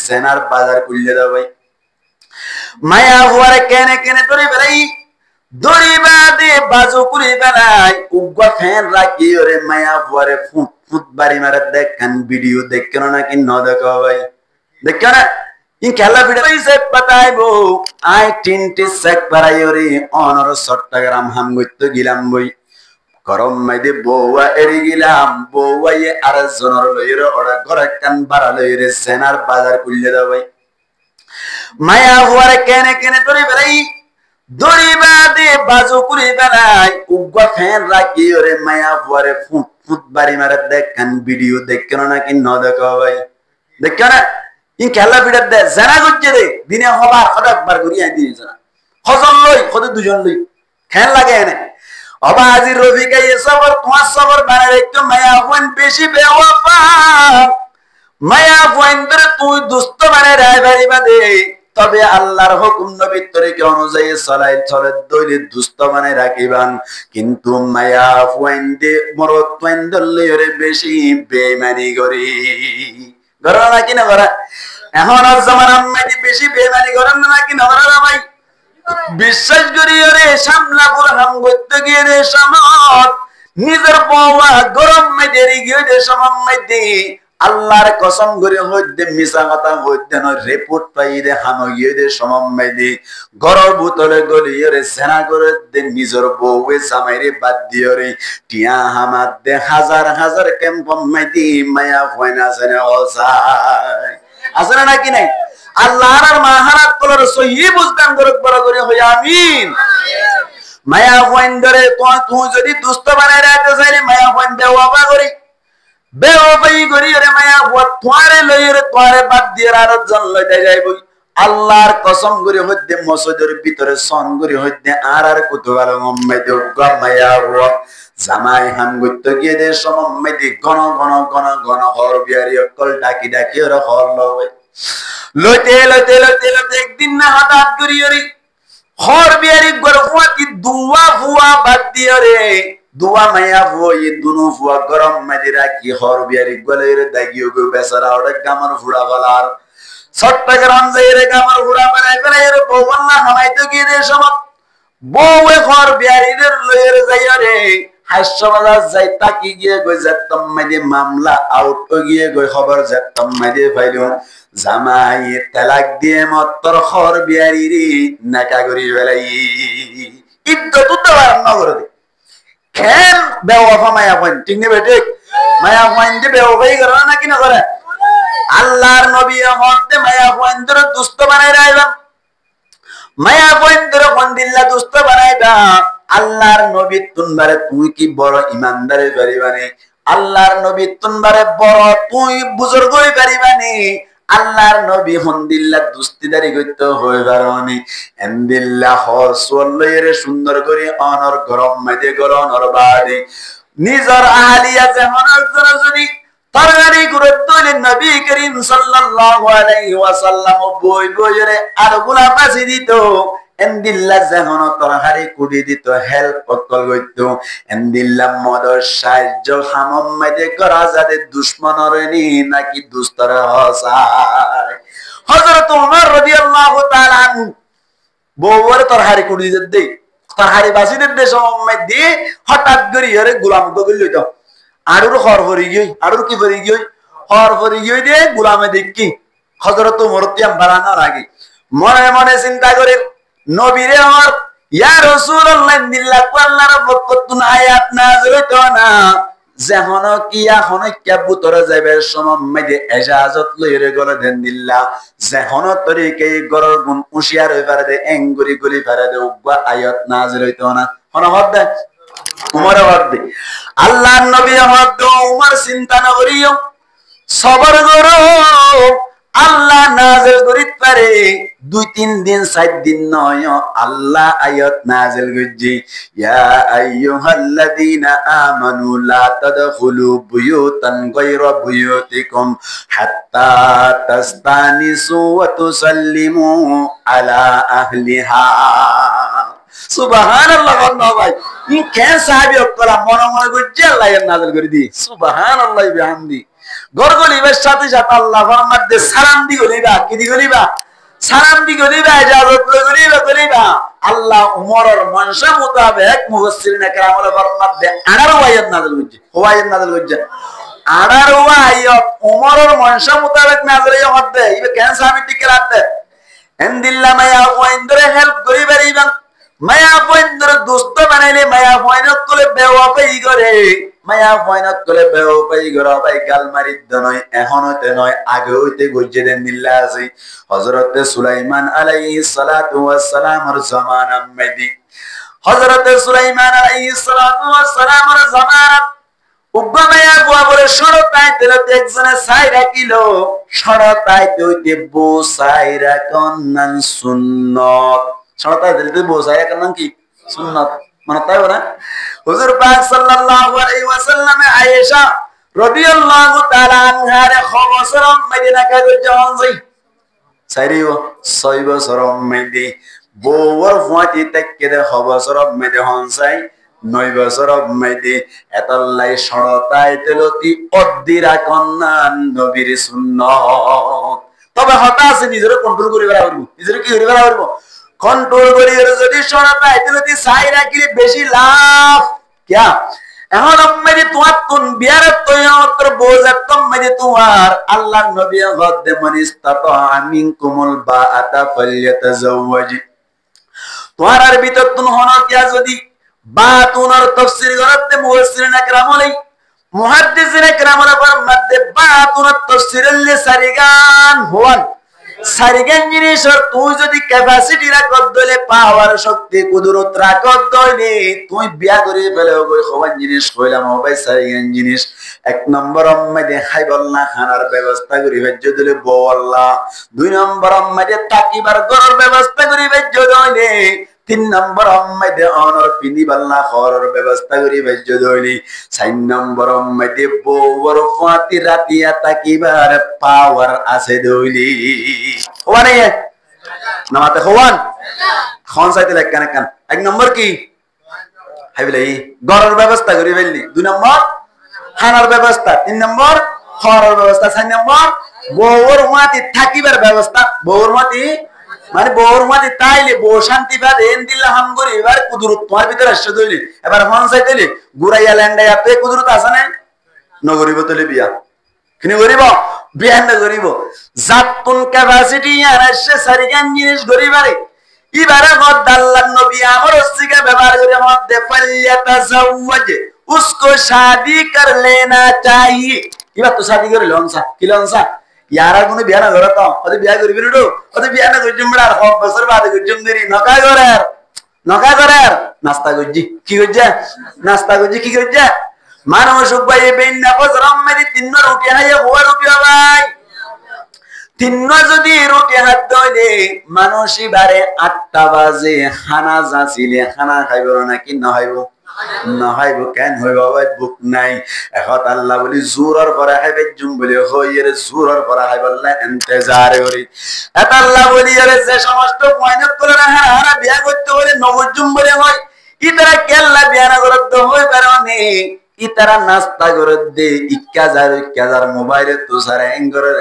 সেনার বাজার খুললে দাও ভাই মায়া হুয়ারে কেনে কেনে ধরে বেড়াই দড়ি বাঁধে বাজু করে বেড়াই উগ্র ফ্যান রাখি ওরে মায়া হুয়ারে ফুট ফুট বাড়ি মারে দেখেন ভিডিও দেখেন নাকি ন দেখো ভাই দেখো না ই খেলা ভিডিও সে বাতাইবো আই টিনটি সেক পারাই ওরে অনর চট্টগ্রাম হাম গইতো গিলাম বই গরম মাইদে বউয়া এড়ি গিলাম বউয়াইয়ে আর জনর লইরে ওরা ঘরে কান বাড়া লইরে সেনার বাজার খুললে দাও ভাই মায়া হুয়ারে কেনে কেনে ধরে বেড়াই দড়ি বাঁধে বাজু করে বেড়াই উগ্র ফ্যান রাখি ওরে মায়া হুয়ারে ফুট ফুট বাড়ি মারে দেখেন ভিডিও দেখেন নাকি ন দেখো ভাই দেখো না ই খেলা ভিডিও দে জানা করছে রে দিনে হবার হঠাৎ বার করিয়া দিয়েছে না হজন লই কত দুজন লই খেল লাগে এনে অবা আজি রবি কে সবর তোমার সবর বানারে একটু মায়া হুয়ান বেশি বেওয়াফা মায়া হুয়ান ধরে তুই দুষ্ট মানে রায় বাড়ি বাদে তবে আল্লাহর হুকুম নবীর তরিকা অনুযায়ী চলাই চলে দৈলে দুষ্ট মানে রাখিবান কিন্তু মায়া হুয়ান দে মরত হুয়ান দললে বেশি বেঈমানি করি গরা নাকি না গরা এখন আর জামানা মাইদি বেশি বেঈমানি করেন নাকি না গরা ভাই বিশ্বাস করি রে সামলাপুর হাম করতে গিয়ে রে সমাজ নিজের বউয়া গরম মেয়েদের গিয়ে রে সমাজ মেয়েদি আল্লাহর কসম করে হইতে মিছা কথা হইতে ন রিপোর্ট পাই রে হাম গিয়ে রে সমাজ মেয়েদি গরর বোতলে গলিয়ে রে সেনা করে দে নিজের বউয়ে জামাইরে বাদ দিয়ে রে টিয়া হামাত দে হাজার হাজার ক্যাম্প মেয়েদি মায়া হয়না সেনা ওসাই আসলে নাকি নাই আল্লাহর মাহারাত কলর সহি বুঝদান করক বড় করে হই আমিন মায়া হইন ধরে তুই যদি দুষ্ট বানাই রাখতে চাইলে মায়া হইন বেওয়াফা করি বেওয়াফাই করি রে মায়া হওয়া তোয়ারে লই রে তোয়ারে বাদ দিয়ে আর জন লইতে যাইব আল্লাহর কসম করে হইতে মসজিদের ভিতরে সন করে হইতে আর কুতুবাল গম্মে দেব মায়া হওয়া জামাই হাম গইতে গিয়ে দে সমম্মে দি গণ গণ গণ গণ হর বিয়ারি অকল ডাকি ডাকি ওরা হর লয় লইতে লইতে লইতে লইতে একদিন না হঠাৎ করি রে হর বিয়ারি গরফাতি দুয়া ফুয়া বাদ দিয়ে রে দুয়া মায়া ফুয়া এই দুনো ফুয়া গরম মেদিরা কি হর বিয়ারি গলে রে দাগিও গো বেচারা ওরে গামার ফুড়া গলার চট্টগ্রাম যাই রে গামার ফুড়া বানাই বানাই রে বউল্লা হামাইতে গিয়ে রে সব বউয়ে হর বিয়ারি রে লইরে যাই রে হাসবাজার যাই তাকি গিয়ে গই যাতম মেদি মামলা আউট গিয়ে গই খবর যাতম মেদি ফাইলো জামাই তালাক দিয়ে মত্তর খর বিয়ারি রে নাকা করি বেলাই ইদ্যত দেওয়ার নগর দে খেল বেওয়াফা মায়া পয়েন্ট ঠিক নেবে ঠিক মায়া পয়েন্ট যে বেওয়াফাই করে নাকি না করে আল্লাহর নবী হতে মায়া পয়েন্ট দুষ্ট বানাই রাখলাম মায়া পয়েন্ট বন্দিল্লা দুষ্ট বানাইবা আল্লাহর নবী তুনবারে তুই কি বড় ইমানদারে পারিবানি আল্লাহর নবী তুনবারে বড় তুই বুজুর্গ হই পারিবানি আল্লাহর নবী হন্দিল্লা দুস্তিদারি করতে হয়ে পারনি এন্দিল্লা হর সোল্লয়ের সুন্দর করে অনর গরম মেদে গরম অনর বাড়ি নিজর আহলিয়া যেমন যদি তরবারি গুরুত্ব নবী করিম সাল্লাল্লাহু আলাইহি ওয়াসাল্লাম বই বইরে আর গুলা বাসি দিত এন্দিল্লা যেমন তরহারি কুড়ি দিত হেল্প কল গইত এন্দিল্লা মদর সাহায্য হামম মেদে করা যাতে দুশমনরে নি নাকি দুস্তর হসায় হযরত ওমর রাদিয়াল্লাহু তাআলা বউর তরহারি কুড়ি দিত দে তরহারি বাসি দিত দে সময় দি হঠাৎ করি আরে গোলাম গগল লইতো আড়ুর হর ভরি গই আড়ুর কি ভরি গই হর ভরি গই দে গোলামে দেখি হযরত ওমর তিয়াম বাড়ানোর আগে মনে মনে চিন্তা করে নবীরে আমার ইয়া রাসূলুল্লাহ নিল্লাহু আল্লাহর বরকতুন আয়াত নাযিল হইতো না যেহন কিয়া হনক্যা বুতরে যাইবে সমমে ইজাজত লইরে গলে দেন দিল্লা যেহন তরিকে গরর গুণ উশিয়ার হইপারে দে এঙ্গুরি গুলি পারে দে উবা আয়াত নাযিল হইতো না হন হদ উমর হদ আল্লাহর নবী হদ উমর চিন্তা না করিও সবর করো আল্লাহ নাযিল করিত পারে 2-3 দিন 4 দিন নয় আল্লাহ আয়াত নাযিল করজি ইয়া আইয়ুহাল্লাযীনা আমানু লা তাদখুলু বুয়ুতান গায়রা বুয়ুতিকুম হাত্তা তাস্তানিসু ওয়া তুসাল্লিমু আলা আহলিহা সুবহানাল্লাহ বন্ধু ভাই ই কে সাহাবী অকরা মনে মনে করজি আল্লাহ নাযিল করে দি সুবহানাল্লাহি বিহামদি গরগলিবের সাথে সাথে আল্লাহ ফরমাতে সালাম দি গলিবা কি দি গলিবা সালাম দি গলিবা ইজাজত গলিবা আল্লাহ উমরের মনসা মোতাবেক মুফাসসিরিনে কেরামের ফরমাতে 18 আয়াত নাযিল হইছে আয়াত নাযিল হইছে 18 আয়াত উমরের মনসা মোতাবেক নাযিল হইছে ইবে কেন সামি টিকে রাখতে এন্দিল্লা মায়া ওইন্দরে হেল্প করিবার ইবান মায়া ওইন্দর দোস্ত বানাইলে মায়া ওইনত কোলে বেওয়াফাই করে মায়া ওইনত কোলে বেওয়াফাই করে ভাই গাল মারিদ নয় এখনতে নয় আগে হইতে গজ্জে দেন দিল্লা আছে হযরতে সুলাইমান আলাইহিস সালাতু ওয়াস সালামের জামানা মেদি হযরতে সুলাইমান আলাইহিস সালাতু ওয়াস সালামের জামানা উগ্গমায়া গোবরে শরতায় তেলতে একজনে সাইরা কিলো শরতায় হইতে বো সাইরা কন্নান সুন্নাত শরতায় তেলতে বো সাইরা কন্নান কি সুন্নাত মানে তাই না হুজুর পাক সাল্লাল্লাহু আলাইহি ওয়াসাল্লাম আয়েশা রাদিয়াল্লাহু তাআলা আনহার খবসরম মদিনা কাজ জান যাই সাইরিও 6 বছর মেদি বউর ফাটি তেকে দে খবসরম মেদি হনসাই 9 বছর মেদি এতলাই শরতায় তেলতি অদ্দিরা কন্নান নবীর সুন্নাত তবে হতাশ নিজের কন্ট্রোল করিবা পারবো নিজের কি করিবা পারবো কন্ট্রোল করিয়ে যদি শরতায় তেলতি সাই রাখিলে বেশি লাভ क्या এখন মেদি তোমার কোন বিয়ার তৈয়ার বোঝাতম মেদি তোমার আল্লাহর নবী গদ্দে মনিস্তাতা আমিনকুমুল বাআতা ফালইয়াতাজাওয়াজ তোমার আর ভিতর তুন হনো কিয়া যদি বাতুনার তাফসীর করতে মুফাসসিরিনে কেরাম আলাই মুহাদ্দিসিনে কেরাম আলার মধ্যে বাতুনার তাফসীরের লে সারিগান হওয়ান সারিগান জিনিস তুই যদি ক্যাপাসিটি রাখত দলে পাওয়ার শক্তি কুদরত রাখত দলে তুই বিয়া করে ফেলে কই খবর জিনিস কইলাম ভাই সারিগান জিনিস এক নম্বর আম্মাদে খাইবল্লা খানার ব্যবস্থা করি ভেজ্য দলে বল্লা দুই নম্বর আম্মাদে তাকিবার ঘরের ব্যবস্থা করি ভেজ্য দলে 3 নম্বর আম্মাদে অনর পিনিবাল্লা খরর ব্যবস্থা করি ভেজ্য দলে 4 নম্বর আম্মাদে বউর ফাতি রাতিয়া তাকিবার পাওয়ার আছে দলে ওয়ানে নামাতে হওয়ান খন চাইতে লেখান কান এক নম্বর কি হাইবলাই ঘরের ব্যবস্থা করি ফেললি 2 নম্বর খানার ব্যবস্থা 3 নম্বর খরর ব্যবস্থা 4 নম্বর বউর মাটি থাকিবার ব্যবস্থা বউর মাটি মানে বউর মাটি তাইলে বউ শান্তি পাবে এন দিল্লা হাম করি এবার কুদরত তোমার ভিতরে আসছে দইলি এবার খন চাইতেলি গুরাইয়া ল্যান্ডাইয়া তে কুদরত আছে না নগরিব তলে বিয়া কিনে করিব বিয়া না করিব জাতুন ক্যাপাসিটি আর আসছে সারিগান জিনিস গরিবারে ইবারে মদ আল্লাহর নবী আমর ওসিকা ব্যবহার করে মধ্যে ফালিয়াতাজাওয়াজ उसको शादी कर लेना चाहिए ইবা তো শাদি করে লনসা কি লনসা ইয়ারা কোন বিয়া না করত ওদের বিয়া করবি না ওদের বিয়া না করজুম বড় আর বছর বাদে করজুম দেরি নকা করে নাস্তা করজি কি করজা নাস্তা করজি কি করজা মানুষ ভাই বেন না বজরম মেরি 3 রুটি হাইয়া ওয়া রুটি ভাই 3 যদি রুটি হাত দইলে মানুষই বারে 8টা বাজে খানা যাচিলে খানা খাইব নাকি না হইব না হইব কেন হইব ভাই বুক নাই এখন আল্লাহ বলি জোরের পরে হাইবে জুম বলি হইরে জোরের পরে হাইবল্লা ইন্তজার করি এত আল্লাহ বলি আরে যে সমস্ত পয়নত করে হারা বিয়া করতে হলে নবজুম বলে হয় ইতারা কেল্লা বিয়া না করতে হই পারনে ইতারা নাস্তা করে দে 1000 মোবাইলে তো সারা এঙ্গরের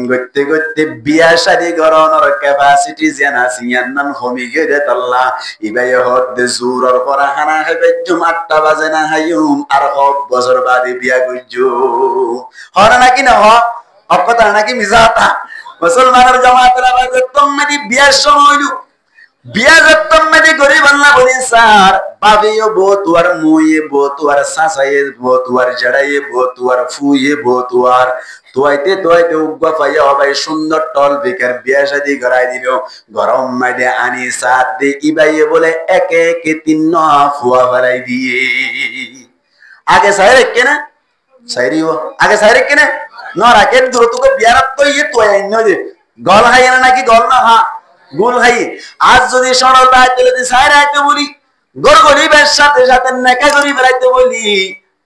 করতে করতে বিয়া শাদি গরনের ক্যাপাসিটি জানা সিয়ান্নান হমি গেরে তল্লা ইবাই হদ দে জুরর পরা খানা খাইবে জুম 8টা বাজে না হাইউম আর হব বছর বাদে বিয়া গইজু হর নাকি না কথা নাকি মিজাতা মুসলমানের জামাতেরা বাজে তোমদি বিয়ার সময় হইলু বিয়া যত্তম মেদি গরিব আল্লাহ বলি স্যার বাবিও বহুতওয়ার মুয়ে বহুতওয়ার সাসায়ে বহুতওয়ার জড়ায়ে বহুতওয়ার ফুয়ে বহুতওয়ার তোয়াইতে উগ্গা পাইয়া ভাই সুন্দর টল বেকার বিয়া শাদি করাই দিল গরম মাইদে আনি সাত দে ইবাইয়ে বলে একে একে 3 ফুয়া ফেলাই দিয়ে আগে সাইরে কেনে সাইরিও আগে সাইরে কেনে ন রাখে দূর তো বিয়ারাত তো ইয়ে তোয়া ইন্ন দে গল হাইয়া নাকি গল না হ্যাঁ গুল ভাই আজ যদি সরলতা চলতে সাইরাইতে বলি গরগরিবের সাথে সাথে নেকা গরি বেড়াইতে বলি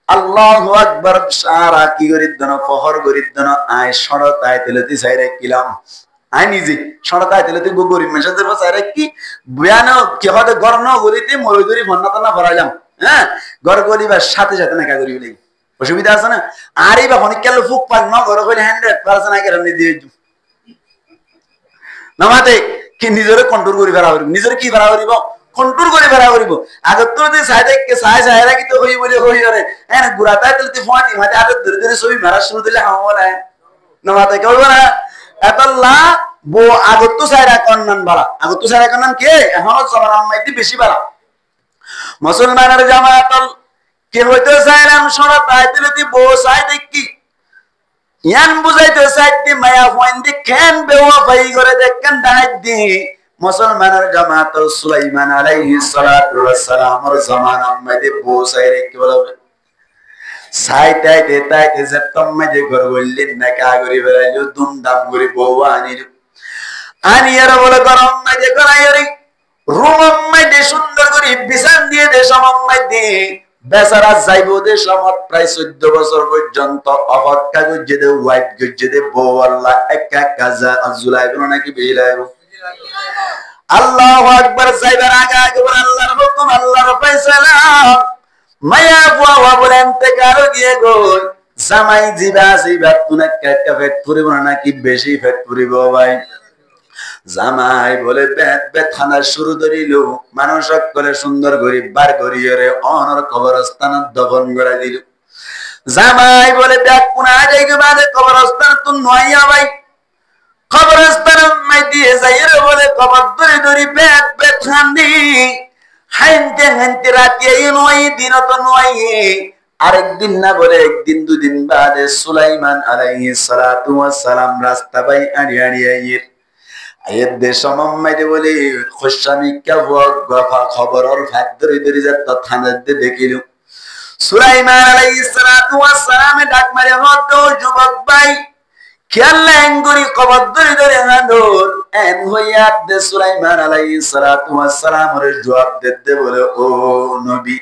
আল্লাহু আকবার সারা কি গরিদন ফহর গরিদন আয় সরলতায় চলতে সাইরাই কিলাম আই নিজে সরলতায় চলতে গরিব মেশাদের সাইরাই কি বয়ানো কি হতে গরন গরিতে ময়দুরি ভন্নাতনা ভরাইলাম হ্যাঁ গরগরিবের সাথে সাথে নেকা গরি বলি অসুবিধা আছে না আরই বা অনেক কেন ফুক পাক ন ঘর কইলে 100% আগে রান্নি দিয়ে নামাতে কি নিজরে কন্ট্রোল করি ফেরা করিব নিজরে কি ফেরা করিব কন্ট্রোল করে ফেরা করিব আগে তো যদি সাইডে সাইরা কি তো হই বলে হই আরে হ্যাঁ গুড়াটা তুলতে ফাটি মাঝে আগে ধরে ধরে ছবি মারা শুরু দিলে হাওয়া নামাতে কইব না এতল্লা বো আগে তো সাইরা কন্নান বালা আগে তো সাইরা কন্নান কে এখন জমান আম্মাইতে বেশি বালা মুসলমানের জামায়াতল কে হইতে চাইলাম শোনা তাই দিলে বো সাইডে কি ইয়ান বুঝাইতে চাইতে মায়া হইন্দি কেন বেওয়াফাই করে দেখেন দাঁত দি মুসলমানের জামাত সুলাইমান আলাইহিস সালাতু ওয়াস সালামের জামানা মধ্যে বসাই রেখে বলবে সাইতাইতে তাইতে যেতম মধ্যে ঘর বললেন না কা করি বেরাইলো দুমদাম করে বউ আনিয়ার বলে গরম মধ্যে করাইরি রুম মধ্যে সুন্দর করে বিছান দিয়ে দে সমম মধ্যে বেচারা যাইবো দে সমত প্রায় 14 বছর পর্যন্ত অপেক্ষা করছে দে ওয়াইট করছে দে বউ আল্লাহ একা কাজা আজুলাইব নাকি বেলাইব আল্লাহু আকবার যাইবার আগে আগে বলে আল্লাহর হুকুম আল্লাহর ফয়সালা মায়া বুয়া বলে ইন্তেকাল গিয়ে গো জামাই জিবা তুনা কাটা ফেট পুরিব নাকি বেশি ফেট পুরিব ভাই জামাই বলে বেত খানা শুরু করিল মানুষ সকলে সুন্দর করে বার করিয়ে রে অনর কবরস্থান দফন করে দিল জামাই বলে ব্যাগ কোনা যাই গে বাদে কবরস্থান তুই নয়া ভাই কবরস্থান মাই দিয়ে যাই রে বলে কবর ধরে ধরে বেত খান্দি হাইনতে রাতে নয় দিন তো নয় আরেকদিন না বলে একদিন দুদিন বাদে সুলাইমান আলাইহিস সালাতু ওয়াস সালাম রাস্তা বাই আড়িয়ে আয়ের দেশ মাম্মাইতে বলে খুশামি গফা খবরর ফাদ ধরে ধরে যত থানাতে দেখিল সুলাইমান আলাইহিস সালাতু ওয়াস সালাম ডাক মারে হত যুবক ভাই খেয়ালে এঙ্গুরি কবর ধরে ধরে হাঁদর এন হইয়া দে সুলাইমান আলাইহিস সালাতু ওয়াস সালামের জবাব দিতে বলে ও নবী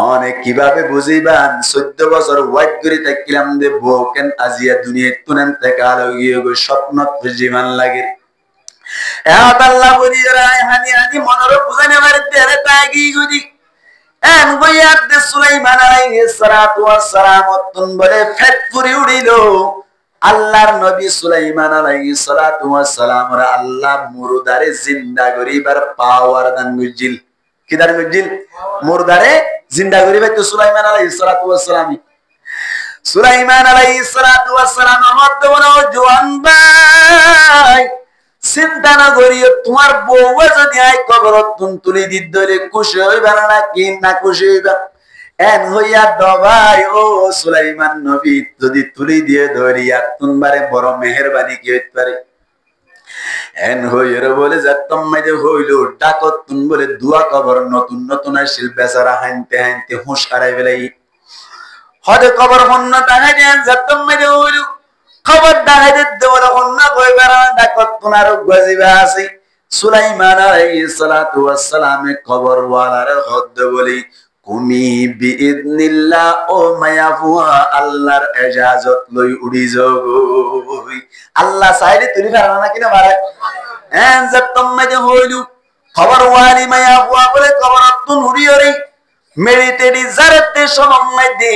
অনেক কিভাবে বুঝিবান 14 বছর ওয়াইট করে তাকিলাম দে বকেন আজিয়া দুনিয়া তুনেন তেকাল গিয়ে গো স্বপ্ন জীবন লাগে আল্লাহ বলি রায় হানি হানি মনর বুঝানে মারে তেরে তাগি গুদি এন গইয়া দে সুলাইমান আলাইহিস সালাতু ওয়াস সালাম তুন বলে ফেট পুরি উড়িল আল্লাহর নবী সুলাইমান আলাইহিস সালাতু ওয়াস সালাম রা আল্লাহ মুরদারে জিন্দা করিবার পাওয়ার দান গুজিল কি দান গুজিল মুরদারে জিন্দা করিবে তো সুলাইমান আলাইহিস সালাতু ওয়াস সালাম সুলাইমান আলাইহিস সালাতু ওয়াস সালাম মত বলো জওয়ান ভাই চিন্তা না করিও তোমার বউ যদি আই কবর তুলি দিলে খুশি হইবা না কি না খুশি হইবা এন হইয়া দবাই ও সুলাইমান নবী যদি তুলি দিয়ে ধরিয়া তোমারে বড় মেহেরবানি কি হইতে পারে এন হইর বলে যতম মাইদে হইল ডাকত তুন বলে দুয়া কবর নতুন নতুন আসিল বেচারা হানতে হুঁশ হারাই ফেলাই হদে কবর হন্য টাকা দেন যতম মাইদে হইল খবর ডাকাই দিতে বলে হন্য কইবার ডাকত তুনার গজিবা আছে সুলাইমান আলাইহিস সালাতু ওয়াস সালামে কবর ওয়ালার হদ বলি কুমি বিইذনিল্লাহ ও মায়া ফুয়া আল্লাহর ইজাজত লই উড়ি যাগই আল্লাহ সাইডে তুলি পারা না কিনা বারে এন যতম মাঝে হইলু খবর ওয়ালি মায়া ফুয়া বলে কবর তুন উড়িয়রি মেরিতেডি জারতে সমম মাঝে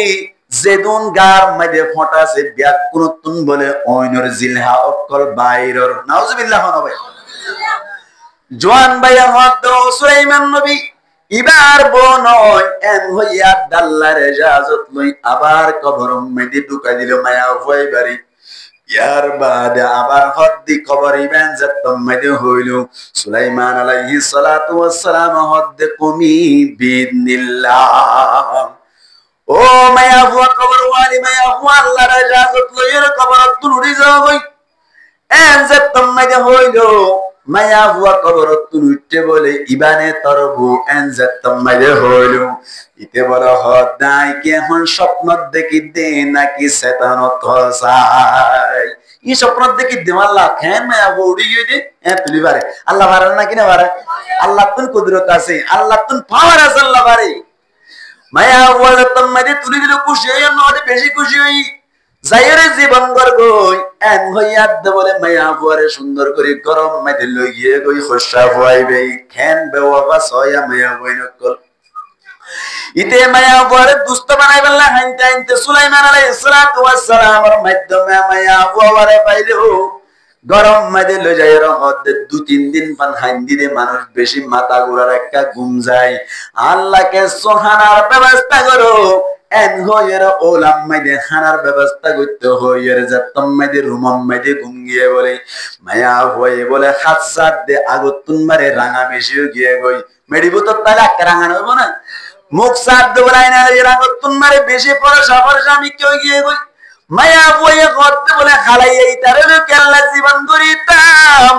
জেদুন গার মাঝে ফটাছে ব্যাক কোন তুন বলে ওইনর জিলহা অকল বাইরর নাউজুবিল্লাহ নবী জওয়ান ভাইয়া হদ সুলাইমান নবী ইবার বনয় এন হইয়া আল্লাহর ইজাজত লই আবার কবর মধ্যে ঢুকাই দিল মায়া ভয় বাড়ি ইয়ার বাদে আবার হদ্দি কবর ইবেন যতম মধ্যে হইল সুলাইমান আলাইহিস সালাতু ওয়াস সালাম হদ্দে কুমি বিইذনিল্লাহ ও মায়া ভুয়া কবর ওয়ালি মায়া ভুয়া আল্লাহর ইজাজত লই কবর তুলুড়ি যাওই এন যতম মধ্যে হইল মায়া হুয়া কবর তুলুইতে বলে ইবানে তরবু এনজাতম মাইরে হইল ইতে বড় হদাই কি এখন স্বপ্ন দেখি দে নাকি শয়তানত হসাই ই স্বপ্ন দেখি দে আল্লাহ কেন মায়া উড়ি গিয়ে দে এ তুলি পারে আল্লাহ পারে না কিনা পারে আল্লাহ তুন কুদরত আছে আল্লাহ তুন পাওয়ার আছে আল্লাহ পারে মায়া হুয়া তম মাইরে তুলি দিল খুশি হই না বেশি খুশি হই যাইরে জীবন গরগই এন হইয়া দে বলে মায়া ফুয়ারে সুন্দর করে গরম মাইতে লই গিয়ে গই খসা ফুয়াইবে খেন বেওয়াবা সয়া মায়া বইনকল ইতে মায়া বরে দুষ্ট বানাই বললা হাইতে হাইতে সুলাইমান আলাইহিস সালাতু ওয়াস সালামের মাধ্যমে মায়া বরে পাইলো গরম মাঝে লই যায় রহত 2-3 দিন পান হাইন্দি দে মানুষ বেশি মাথা ঘোরার একটা ঘুম যায় আল্লাহকে সোহানার ব্যবস্থা করো এন হইয়ের ওলাম মাইদে খানার ব্যবস্থা করতে হইয়ের যাতম মাইদে রুমম মাইদে ঘুম গিয়ে বলে মায়া হয়ে বলে হাত সাত দে আগতুন মারে রাঙা বেশিও গিয়ে গই মেডিবুত তাহলে একটা রাঙানো হইব না মুখ সাত দে বলাই না আগতুন মারে বেশি পরে সফর স্বামী কেউ গিয়ে গই মায়া বয়ে করতে বলে খালাই এই তারে কেল্লা জীবন করিতাম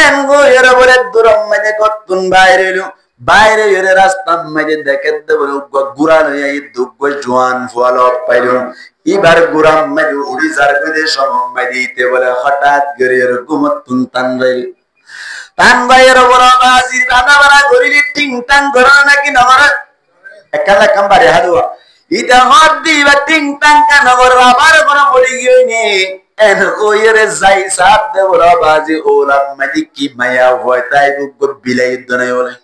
এন হইয়ের বলে দুরম মাইদে কতুন বাইরে এর রাস্তা মাঝে দেখে বলে গুড়া লইয়া এই দুগ্গ জোয়ান ফুয়াল পাইল এবার গুড়াম মাঝে উড়ি যার করে সময় দিতে বলে হঠাৎ করে এরকম টান বাইরের বড় বাজি রান্না বাড়া করিলি টিং টাং করো নাকি নগর একালা কাম্বারে হাদুয়া ইটা হদ দিবা টিং টাং কা নগর আবার কোন বলি গিয়ে নে এন ওয়ের যাই সাপ দে বড় বাজি ওলাম মাঝে কি মায়া হয় তাই দুগ্গ বিলাই দনাই বলে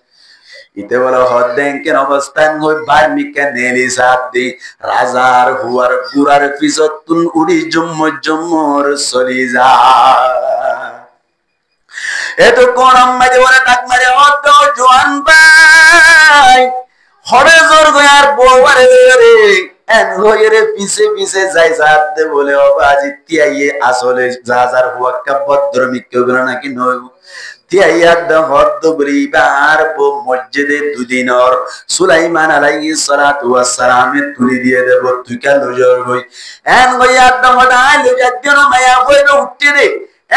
ইতে বলে হদ্দেন অবস্থান হই বার্মিকা নেলি সাপ দি রাজার হুয়ার পুরার পিছত তুন উড়ি জম্মর চলি যা এত কোন মাঝে বলে ডাক মারে অত জোয়ান ভাই হরে জোর গয়ার বউয়ারে রে এন হইরে পিছে পিছে যাই সাপ দে বলে ও বাজি তিয়াইয়ে আসলে যাজার হুয়া কা ভদ্রমিক কেউ নাকি নয় মসজিদে দুদিনর সুলাইমান আলাইহিস সালাতু ওয়াস সালামে তুলি দিয়ে দেব তুই কেন নজর হই এন গয়াদ দমদাই লজাদ্দিন মায়া হইলো উঠতে দে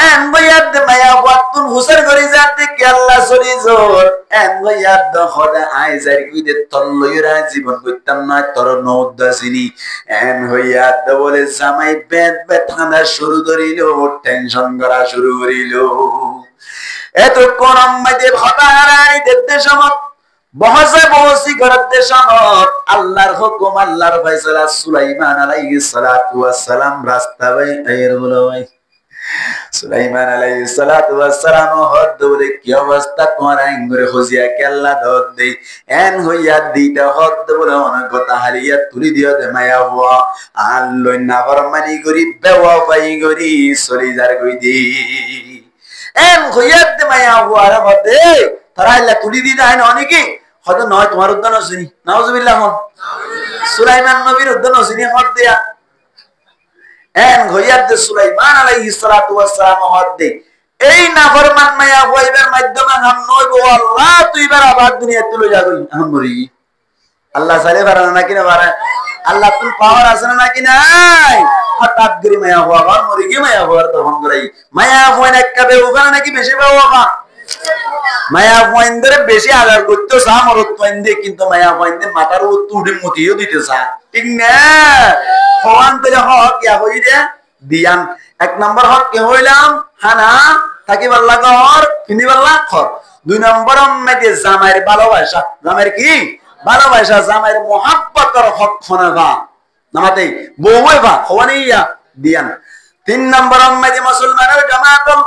এন গয়াদ মায়া ওয়াতুন হুসার করি যাতে কি আল্লাহ সরি জোর এন গয়াদ খোদা আইজার গিদে তল্লয়রা জীবন কইতাম না তোর নওদাসিনি এন গয়াদ বলে জামাই বেদ ঠান্ডা শুরু করিল টেনশন করা শুরু করিল এত কোন মাঝে হতারাই দেখতে সমত বহসে বহসি করতে সমত আল্লাহর হুকুম আল্লাহর ফয়সালা সুলাইমান আলাইহিস সালাতু ওয়াস সালাম রাস্তা ভাই এর বলো ভাই সুলাইমান আলাইহিস সালাতু ওয়াস সালাম হদ দৌড়ে কি অবস্থা তোমার আঙ্গুরে হজিয়া কেল্লা দদ দেই এন হইয়া দিটা হদ বলে অনেক কথা হারিয়া তুলি দিও দে মায়া হওয়া আল্লাহ না ফরমানি করি বেওয়াফাই করি চলি যার কই দি এন হইয়াত দে মায়া হুয়ার মধ্যে তারাইলা তুলি দি দেয় না অনেকে হয়তো নয় তোমার উদ্যান হসিনি নাউজুবিল্লাহ সুলাইমান নবীর উদ্যান হসিনি হদ দেয়া এন হইয়াত দে সুলাইমান আলাইহিস সালাতু ওয়াস সালাম হদ দে এই নাফরমান মায়া হুয়াইবার মাধ্যমে হাম নয় গো আল্লাহ তুই বার আবার দুনিয়া তুলে যাবি আম মরি আল্লাহ সালে বারানা নাকি না বারা আল্লাহ তুই পাওয়ার আছে না নাকি নাই হঠাৎ করে মায়া হুয়া আর মরি গিয়ে মায়া হুয়ার তখন করাই মায়া হুয়া একাবে ওখানে নাকি বেশি পাওয়া মায়া হুয়াইন্দরে বেশি আদর করতে চা মরত পাইন্দে কিন্তু মায়া হুয়াইন্দে মাথার উঠে মতিও দিতে চা ঠিক না হওয়ান তেলে হক ইয়া হই রে দিয়ান এক নম্বর হক কে হইলাম হানা থাকি বাল্লা ঘর কিনি বাল্লা খর দুই নম্বর মেয়ে জামাইয়ের ভালোবাসা জামাইয়ের কি ভালোবাসা জামাইয়ের মোহাব্বতের হক খনাবা নামাতে বউয়ে বা হওয়ানিয়া দিয়ান তিন নম্বর মেয়ে মুসলমানের জামাতল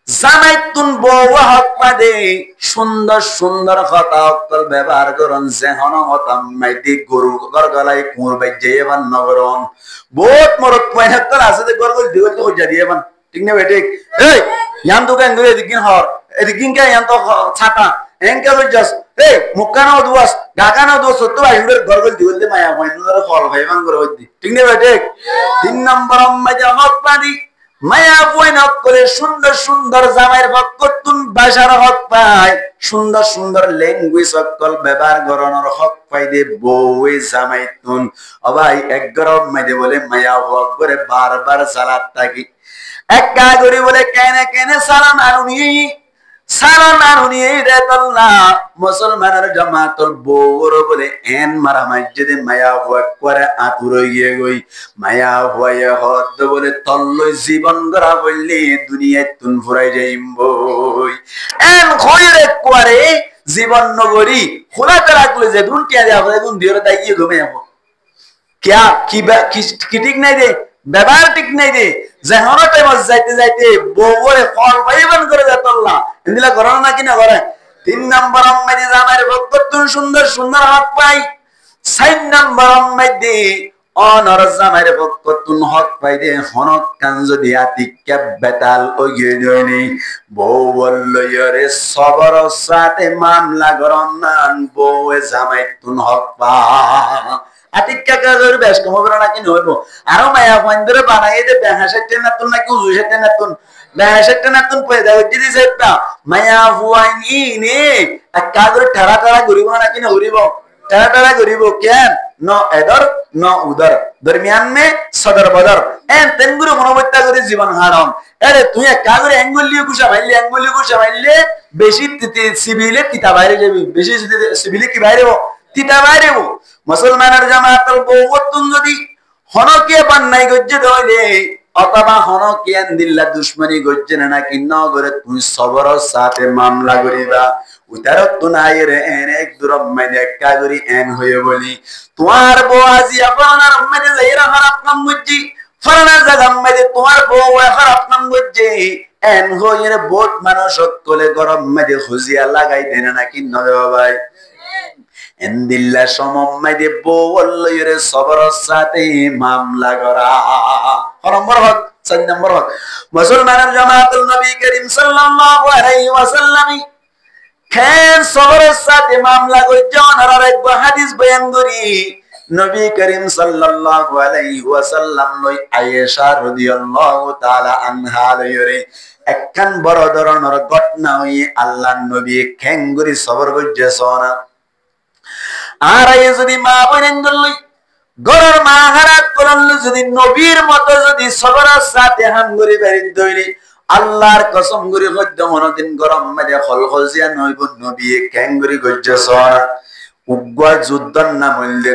জামাইতুন বউ হক পাদে সুন্দর সুন্দর কথা অক্কল ব্যবহার করন যেহন হতাম মাইতি গরু গরগলাই কুর বাইজে এবান নগরন বহুত মরত পয়নাত্তর আছে যে গরগল দিগল তো হইয়া দিয়ে এবান ঠিক না বেঠিক এই ইয়ান তো কেন করে এদিকিন হর এদিকিন কে ইয়ান তো ছাতা এনকে হইজাস এই মুক্কানো দুয়াস গাগানো দুয়াস তো আইউরের গরগল দিগল দে মায়া হইনুর ফল ভাইবান করে হইদি ঠিক না বেঠিক তিন নম্বর মাইজা হক পাদি মায়া বইন করে সুন্দর সুন্দর জামাইয়ের ভক্ততুন ভাষার হক পায় সুন্দর সুন্দর ল্যাঙ্গুয়েজ অকল ব্যবহার করানোর হক পাই দে বউয়ে জামাইতুন অবাই এক গরম মাইদে বলে মায়া হক করে বারবার সালাত থাকি একা করে বলে কেনে কেনে সালাম আনুনি রে তল্লা মুসলমানের জামাতল বউর বলে এন মারা মসজিদে মায়া হক করে আতুর গিয়ে গই মায়া হয়ে হদ বলে তল্লই জীবন গড়া বললি দুনিয়ায় তুন ফুরাই যাইম বই এন খয়রে করে জীবন নগরী খোলাতে রাখলে যে দুনটিয়া দেয়া হবে দুন দিরে তাই গিয়ে ঘুমে যাব क्या কি ঠিক নাই রে ব্যবহার ঠিক নাই রে যেহন টাইম যাইতে যাইতে বউরে ফল পাইবান করে যাতল্লা ইন্দিলা করো না কি না করে তিন নম্বর মেদি জামাইয়ের ভক্ততুন সুন্দর সুন্দর হক পাই 6 নম্বর মধ্যে অনর জামাইর পক্ষ তুন হক পাইদে হনক কান যদি আতিক্যা বেতাল ও গেদনি বউ বলল ইরে সবর সাথে মামলা গরনান বউ জামাই তুন হক পা আতিক্যা কাজের বেশ কম হবে না কি হইব আর মায়া বন্ধরে বানাই দে বেহাসেতে না তুন নাকি উজুসেতে না তুন বেহাসেতে না তুন পয়দা হইতে দিছে একটা মায়া হুয়াইনি নে কাজের ঠাড়া ঠাড়া ঘুরিব না কি ঘুরিব ठाड़ा ठाड़ा गरीब क्या न इधर न उधर दरमियान में सदर बदर एन तेंगुरु मनोबत्ता करे जीवन हाराम अरे तू ये क्या करे एंगुलियो कुछ भाईले बेशी सिविले किता बाहर जाबी बेशी सिविले की बाहर वो किता बाहर वो मुसलमानर जमातल बहुत तुम जदी হনকে বান্নাই গজ্জে দইলে অথবা হনকে আনদিল্লা দুশমনী গজ্জে না কিন্না করে তুই সবরের সাথে মামলা করিবা উতারত তো নাই রে এন এক দুরব মানে কাগরি এন হয়ে বলি তোমার বউ আজি আপনার মানে যাইরা খারাপ নাম বুঝি ফরনা জায়গা মানে তোমার বউ খারাপ নাম বুঝি এন হয়ে রে বহুত মানুষ কলে গরম মানে খুজিয়া লাগাই দেনা না কিন্না ভাই এন্দিল্লা সমম্মাইদে বললইরে সবরের সাথে মামলা করা নম্বর হক 4 নম্বর হক মুসলমানের জামাতুল নবী করিম সাল্লাল্লাহু আলাইহি ওয়াসাল্লাম খান সবরের সাথে মামলা করেছেন আর এক হাদিস বয়ান করি নবী করিম সাল্লাল্লাহু আলাইহি ওয়াসাল্লাম লই আয়েশা রাদিয়াল্লাহু তাআলা আনহা লইরে একখান বড় ধরনের ঘটনা হই আল্লাহর নবী খেঙ্গুরি সবর করেছেন আর এই যদি মা বলেন গলই গরর মা হারাত করল যদি নবীর মতো যদি সবরের সাথে হামগুরি বেরিত দইলি আল্লাহর কসম করে হদ্দ মনদিন গরম মাঝে খলখলজিয়া নইব নবী ক্যাঙ্গুরি গজ্জসন উগ্র যুদ্ধর নাম হইলে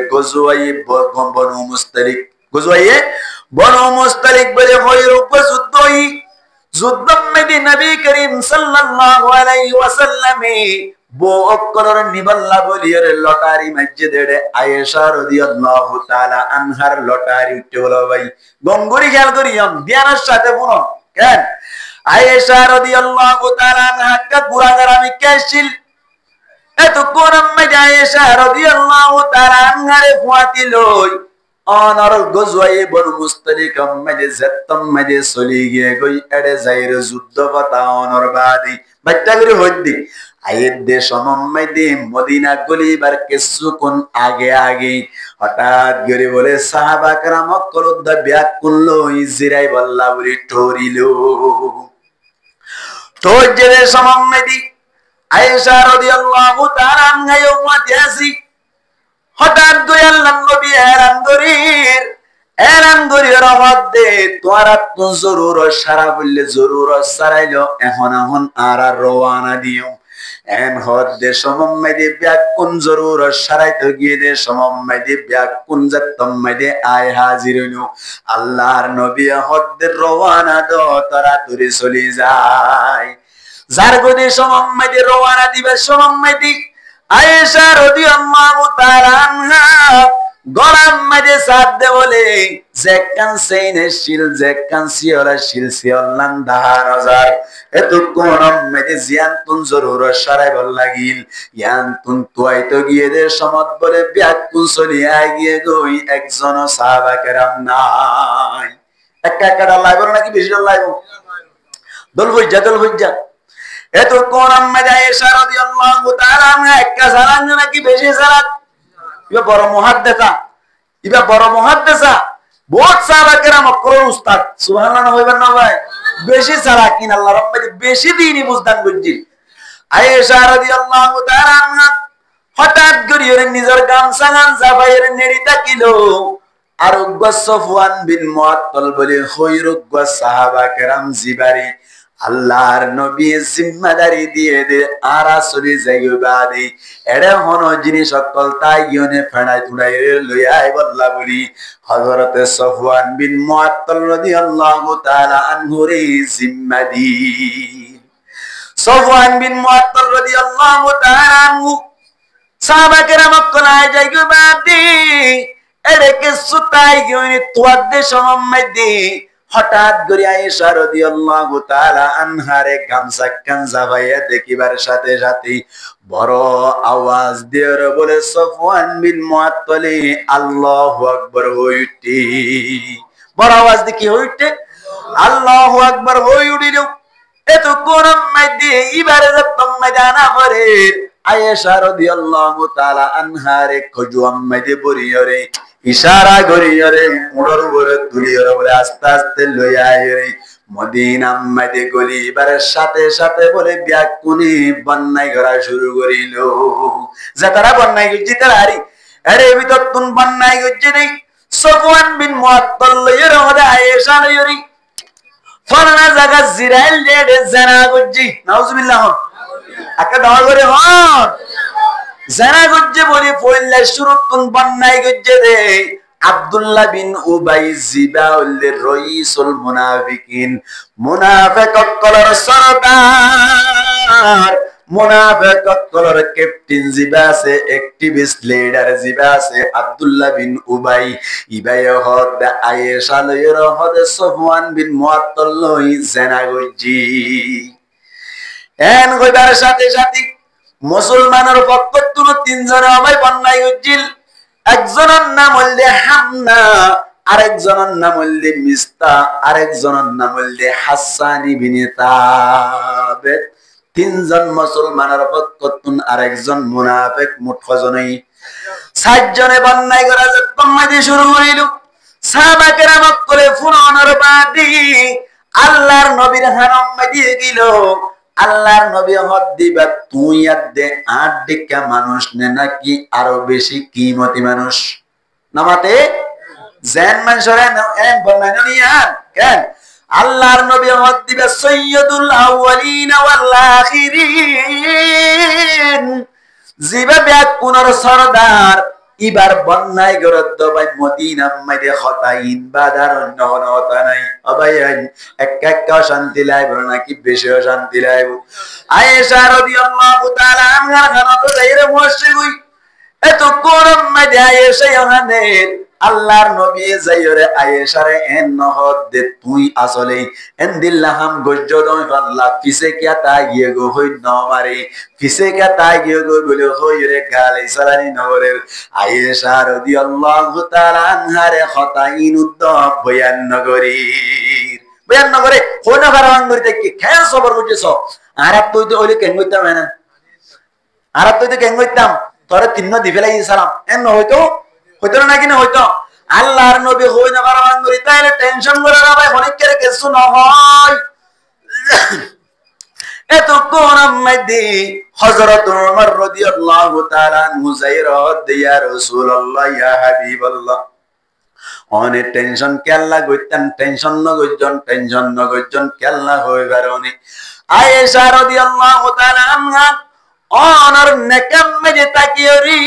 বনু মুস্তালিক বলে হইর উগ্র যুদ্ধই যুদ্ধ মেদি নবী করিম সাল্লাল্লাহু আলাইহি ওয়াসাল্লামে বকরর নিবল্লা বলিয়ের লটারি মসজিদে আয়েশা রাদিয়াল্লাহু তাআলা আনহার লটারি উঠল ভাই গঙ্গুরি খেয়াল করিয়াম ধ্যানের সাথে পুরো কেন আয়েশা রাদিয়াল্লাহু তাআলা আনহা কা গুরাগারামি কেছিল এত কোরআন মে আয়েশা রাদিয়াল্লাহু তাআলা আনহারে ফুয়াতিলই অনর গজওয়ে বনু মুস্তালিক মে জত্তম মে চলি গিয়ে গই এড়ে যাইর যুদ্ধ কথা অনর বাদি বাচ্চা করে হদ্দি আয়ের দেশ মে মদিনা গলিবার কিছুক্ষণ আগে আগে হঠাৎ করে বলে সাহাবা کرام কলদ ব্যাকুল ইজরাই বল্লা বলি ঠোরিল তো যে সমম্মেদি আয়েশা রাদিয়াল্লাহু তাআলা আনহা উম্মতি আসি হঠাৎ করে আল্লাহর নবী এরান গরির মধ্যে তোরা তো জরুর সারা বললে জরুর সারাইলো এখন আর রওনা দিও এন হদ্দে সমম্মেদি ব্যাকুন জরুর সারাইতে গিয়ে দে সমম্মেদি ব্যাকুন যত্তম্মেদি আয় হাজির হইলো আল্লাহর নবী হদ্দে রওনা দো তোরা তুরি চলি যায় যার গদি সমম্মেদি রওনা দিবে সমম্মেদি আয়েশা রাদিয়াল্লাহু তাআলা আনহা গলাম মাঝে সাথ দে বলে জেকান সেইনে শিল জেকান সিওলা শিল সিওলান দাহার হাজার এত কোন মাঝে জিয়ান তুন জরুর সারাই বল লাগিল ইয়ান তুন তুই তো গিয়ে দে সমত বলে ব্যাকুল চলি আই গিয়ে গই একজন সাহাবা কেরাম নাই একা একা লাইব নাকি বেশি লাইব দল হইজা এত কোন মাঝে আয়েশা রাদিয়াল্লাহু তাআলা আনহা একা সারান নাকি বেশি সারাত ইবা বড় মুহাদ্দিসা বহুত সাহাবা কেরাম কোন উস্তাদ সুবহানাল্লাহ হইবেন না ভাই বেশি সারা কিন আল্লাহ রাব্বি বেশি দিনই বুঝদান বুঝি আয়েশা রাদিয়াল্লাহু তাআলা আনহা হঠাৎ করে নিজের গামছা জাফাইয়ের নেড়ি তাকিলো আর সফওয়ান বিন মুআত্তাল বলে খৈরুগ সাহাবা কেরাম জিবারি আল্লাহর নবী জিম্মাদারি দিয়ে দে আরা চলি যাইবাদি এড়ে হন জিনিস সকল তাই ইয়নে ফেড়াই তুড়াই লইয়াই বল্লা বলি হযরত সফওয়ান বিন মুআত্তাল রাদিয়াল্লাহু তাআলা আনহু রে জিম্মাদি সফওয়ান বিন মুআত্তাল রাদিয়াল্লাহু তাআলা আনহু সাহাবা কেরাম কলাই যাইবাদি এড়ে কে সুতাই ইয়নে তোয়াদে সমম্মদি হঠাৎ করে আয়েশা রাদিয়াল্লাহু তাআলা আনহারে গামছা কাঞ্জা ভাইয়া দেখিবার সাথে সাথে বড় আওয়াজ দিয়ে বলে সফওয়ান বিন মুআত্তালি আল্লাহু আকবার হইতে বড় আওয়াজ দিয়ে কি হইতে আল্লাহু আকবার হই উঠিল এত কোরআন মধ্যে ইবাদত ময়দানা করে আয়েশা রাদিয়াল্লাহু তাআলা আনহারে খজুয়াম মধ্যে বরিয়রে ইশারা করিয়রে মুড়র উপরে তুলিয়রে বলে আস্তে আস্তে লইয়া আইরে মদিনা মধ্যে গলিবার সাথে সাথে বলে ব্যাকুনি বন্যাই করা শুরু করিল যে তারা বন্যাই করছে তারা হারি আরে ভিতর তুন বন্যাই করছে নেই সফওয়ান বিন মুআত্তাল লইয়রে হদে আয়েশা লইয়রে ফরনা জায়গা জিরাইল ডেডে জানা করছি নাউজুবিল্লাহ একটা দাওয়া করে হন জানা করছে বলি পয়লা শুরুতুন বন্যাই করছে রে আব্দুল্লাহ বিন উবাই জিবাউলের রাইসুল মুনাফিকিন মুনাফিক কলর সরদার মুনাফিক কলর ক্যাপ্টেন জিবাসে অ্যাক্টিভিস্ট লিডার জিবাসে আব্দুল্লাহ বিন উবাই ইবাই হদ আয়েশা লয়র হদ সফওয়ান বিন মুআত্তাল লই জানা করছি এন কইবার সাথে সাথে মুসলমানের পক্ষ থেকে তিনজন আমায় বন্যাই হচ্ছিল একজনের নাম হইলে হামনা আরেকজনের নাম হইলে মিস্তা আরেকজনের নাম হইলে হাসান ইবনে সাবিত তিনজন মুসলমানের পক্ষ থেকে আরেকজন মুনাফিক মুঠজনই সাতজনে বন্যাই করা যে কমাইতে শুরু হইল সাহাবা কেরাম করে ফুরানোর বাদী আল্লাহর নবীর হারাম দিয়ে গেল আল্লাহর নবী হদ দিবা তুই দে 8 দিকা মানুষ নে নাকি আরো বেশি কিমতি মানুষ নামাতে জেন মানুষরে এম বলনা নিয়া কেন আল্লাহর নবী হদ দিবা সাইয়্যিদুল আউয়ালিন ওয়াল আখিরিন জিবা ব্যাকুনর সরদার ইবার বন্যাই গরদ্দ ভাই মদিনা মাইদে খতাইন বাদার অন্য কোন কথা নাই অবাই এক এক শান্তি লাইব নাকি বেশি শান্তি লাইব আয়েশা রাদিয়াল্লাহু তাআলা আনহা খানাত যাইরে মুশরিক হই এত গরম মাইদে আয়েশা ইহানের আল্লাহর নবী যাইরে আয়েশারে এন নহদ দে তুই আসলে এন দিল্লাহাম গজ্জদন আল্লাহ কিসে কিয়া তাগিয়ে গো হই নমারে কিসে কিয়া তাগিয়ে গো বলে হইরে গালে সালানি নগরের আয়েশা রাদিয়াল্লাহু তাআলা আনহারে খতাইন উদ্দ বয়ান নগরে কোন কারণ করিতে কি খেল সবর বুঝেছ আর তুই তো ওইলে কেন কইতাম না আর তুই তো কেন কইতাম তোরে তিন্ন দিবেলাই সালাম এন হয়তো হইতো নাকি না হইতো আল্লাহর নবী হই না বারবার করি তাইলে টেনশন করে না ভাই অনেক করে কিছু না হয় এত কোরআন মধ্যে হযরত ওমর রাদিয়াল্লাহু তাআলা মুজাইরাত দিয়া রাসূলুল্লাহ ইয়া হাবিবাল্লাহ অনেক টেনশন কেল্লা গইতান টেনশন ন গইজন কেল্লা হইবার অনেক আয়েশা রাদিয়াল্লাহু তাআলা আনহা অনর নেকাম মধ্যে তাকিয়রি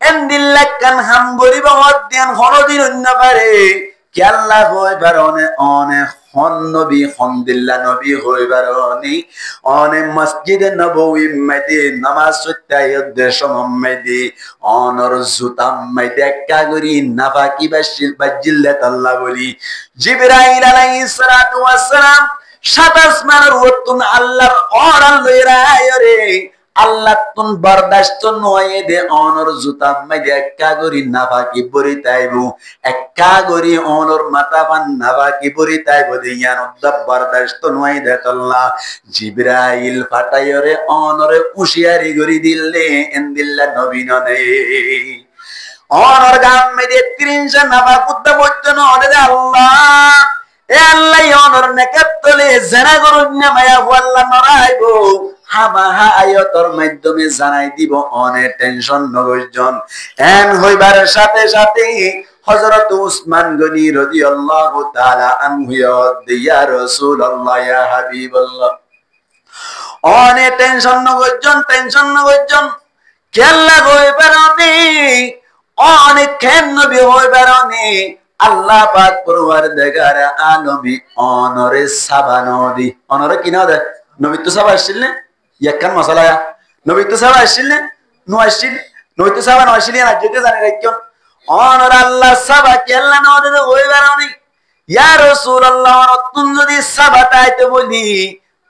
এন্দিল্লাকান হামবরি বহদিয়ান হরদিন অন্য পারে কেল্লা হইবার অনে হন নবী হনদিল্লা নবী হইবার অনে মসজিদে নববী মধ্যে নামাজ সত্যায়দের সমমধ্যে অনর জুতাম মধ্যে কাগরি নাফাকি বাজিল্লাত আল্লাহ বলি জিবরাইল আলাইহিস সালাতু ওয়াস সালাম 27 আসমানের উত্তম আল্লাহর অর্ডার লইরা আয়রে আল্লাহ তুন বরদাস্ত নয় দে অনর জুতা মধ্যে কাগরি নাফাকি বরিতাইবু কাগরি অনর মাতাফান নাফাকি বরিতাইবু দিয়ান উদ্দ বরদাস্ত নয় দে আল্লাহ জিবরাইল ফাটায়রে অনরে উশিয়ারি গরি দিলে এন্দিল্লা নবী ননে অনর গাম মধ্যে 30 নাফা কুদ্দ বচ্চ নয় দে আল্লাহ এ আল্লাহ অনর নেকাতলে জানা করুন মায়া আল্লাহ নরাইবো হামা আয়তর মাধ্যমে জানাই দিব অনেক টেনশন নগরজন এন হইবার সাথে সাথে হযরত উসমান গনি রাদিয়াল্লাহু তাআলা আনহু ইয়া রাসূলুল্লাহ ইয়া হাবিবাল্লাহ অনেক টেনশন নগরজন কেল্লা হইবার অনেক খেন নবী হইবার আল্লাহ পাক পরওয়ারদিগার আলমী অনরে সাবানদি অনরে কিনা দে নবী তো সাবা আসছিল ইয়াকান মশলা নবী তো সাবা আসছিল নো আসছিল নবী তো সাবা নো আসছিল না যেতে জানি রাখুন অনর আল্লাহ সাবা কেল্লা নদে হইবার ইয়া রাসূলুল্লাহ নতুন যদি সাবাটাইতে বলি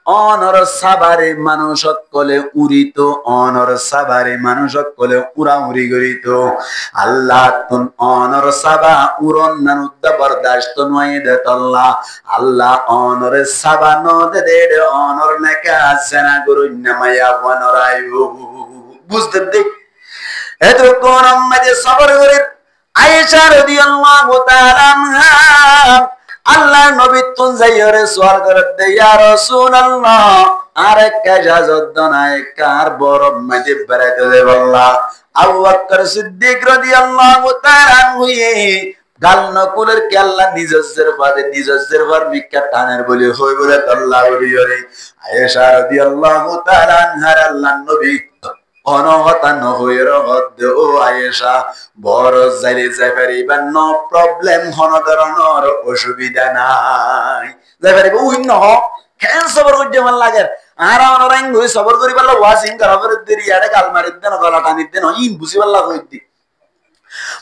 অনর সাবারে মানুষ সকলে উড়িত অনর সাবারে মানুষ সকলে উড়াউড়ি করিত আল্লাহ তুন অনর সাবা উড়ন নানুদ্দ বরদাস্ত নয় দে আল্লাহ আল্লাহ অনর সাবা নদে দে অনর নাকা জানা গুরুন নামায়া বনরায়ু বুঝতে দে এত কোন আম্মাদে সবর করে আয়েশা রাদিয়াল্লাহু তাআলা আনহা আল্লাহ নবী তুন যাইরে সওয়াল করতে ইয়া রাসূলুল্লাহ আরেক ইজাজত দনায় কার বড় মধ্যে বেরাতে দে আল্লাহ আবু বকর সিদ্দিক রাদিয়াল্লাহু তাআলা আনহু গাল নকুলের কে আল্লাহ নিজের পাদে নিজের পর ভিক্ষা টানের বলি হই বলে আল্লাহ বলিরে আয়েশা রাদিয়াল্লাহু তাআলা আনহা আল্লাহ নবী অনহতা নহইর হদ্দ ও আয়েশা বড় যাইলে যাই পারিবা নো প্রবলেম হন ধরনের অসুবিধা নাই যাই পারিব উই নহ কেন সবর করতে ভাল লাগে আর আমার রাইন হই সবর করি পারলো ওয়াসিং করাবার দেরি আড়ে গাল মারি দেন গলা টানি দেন ইন বুঝি পারলা কইতি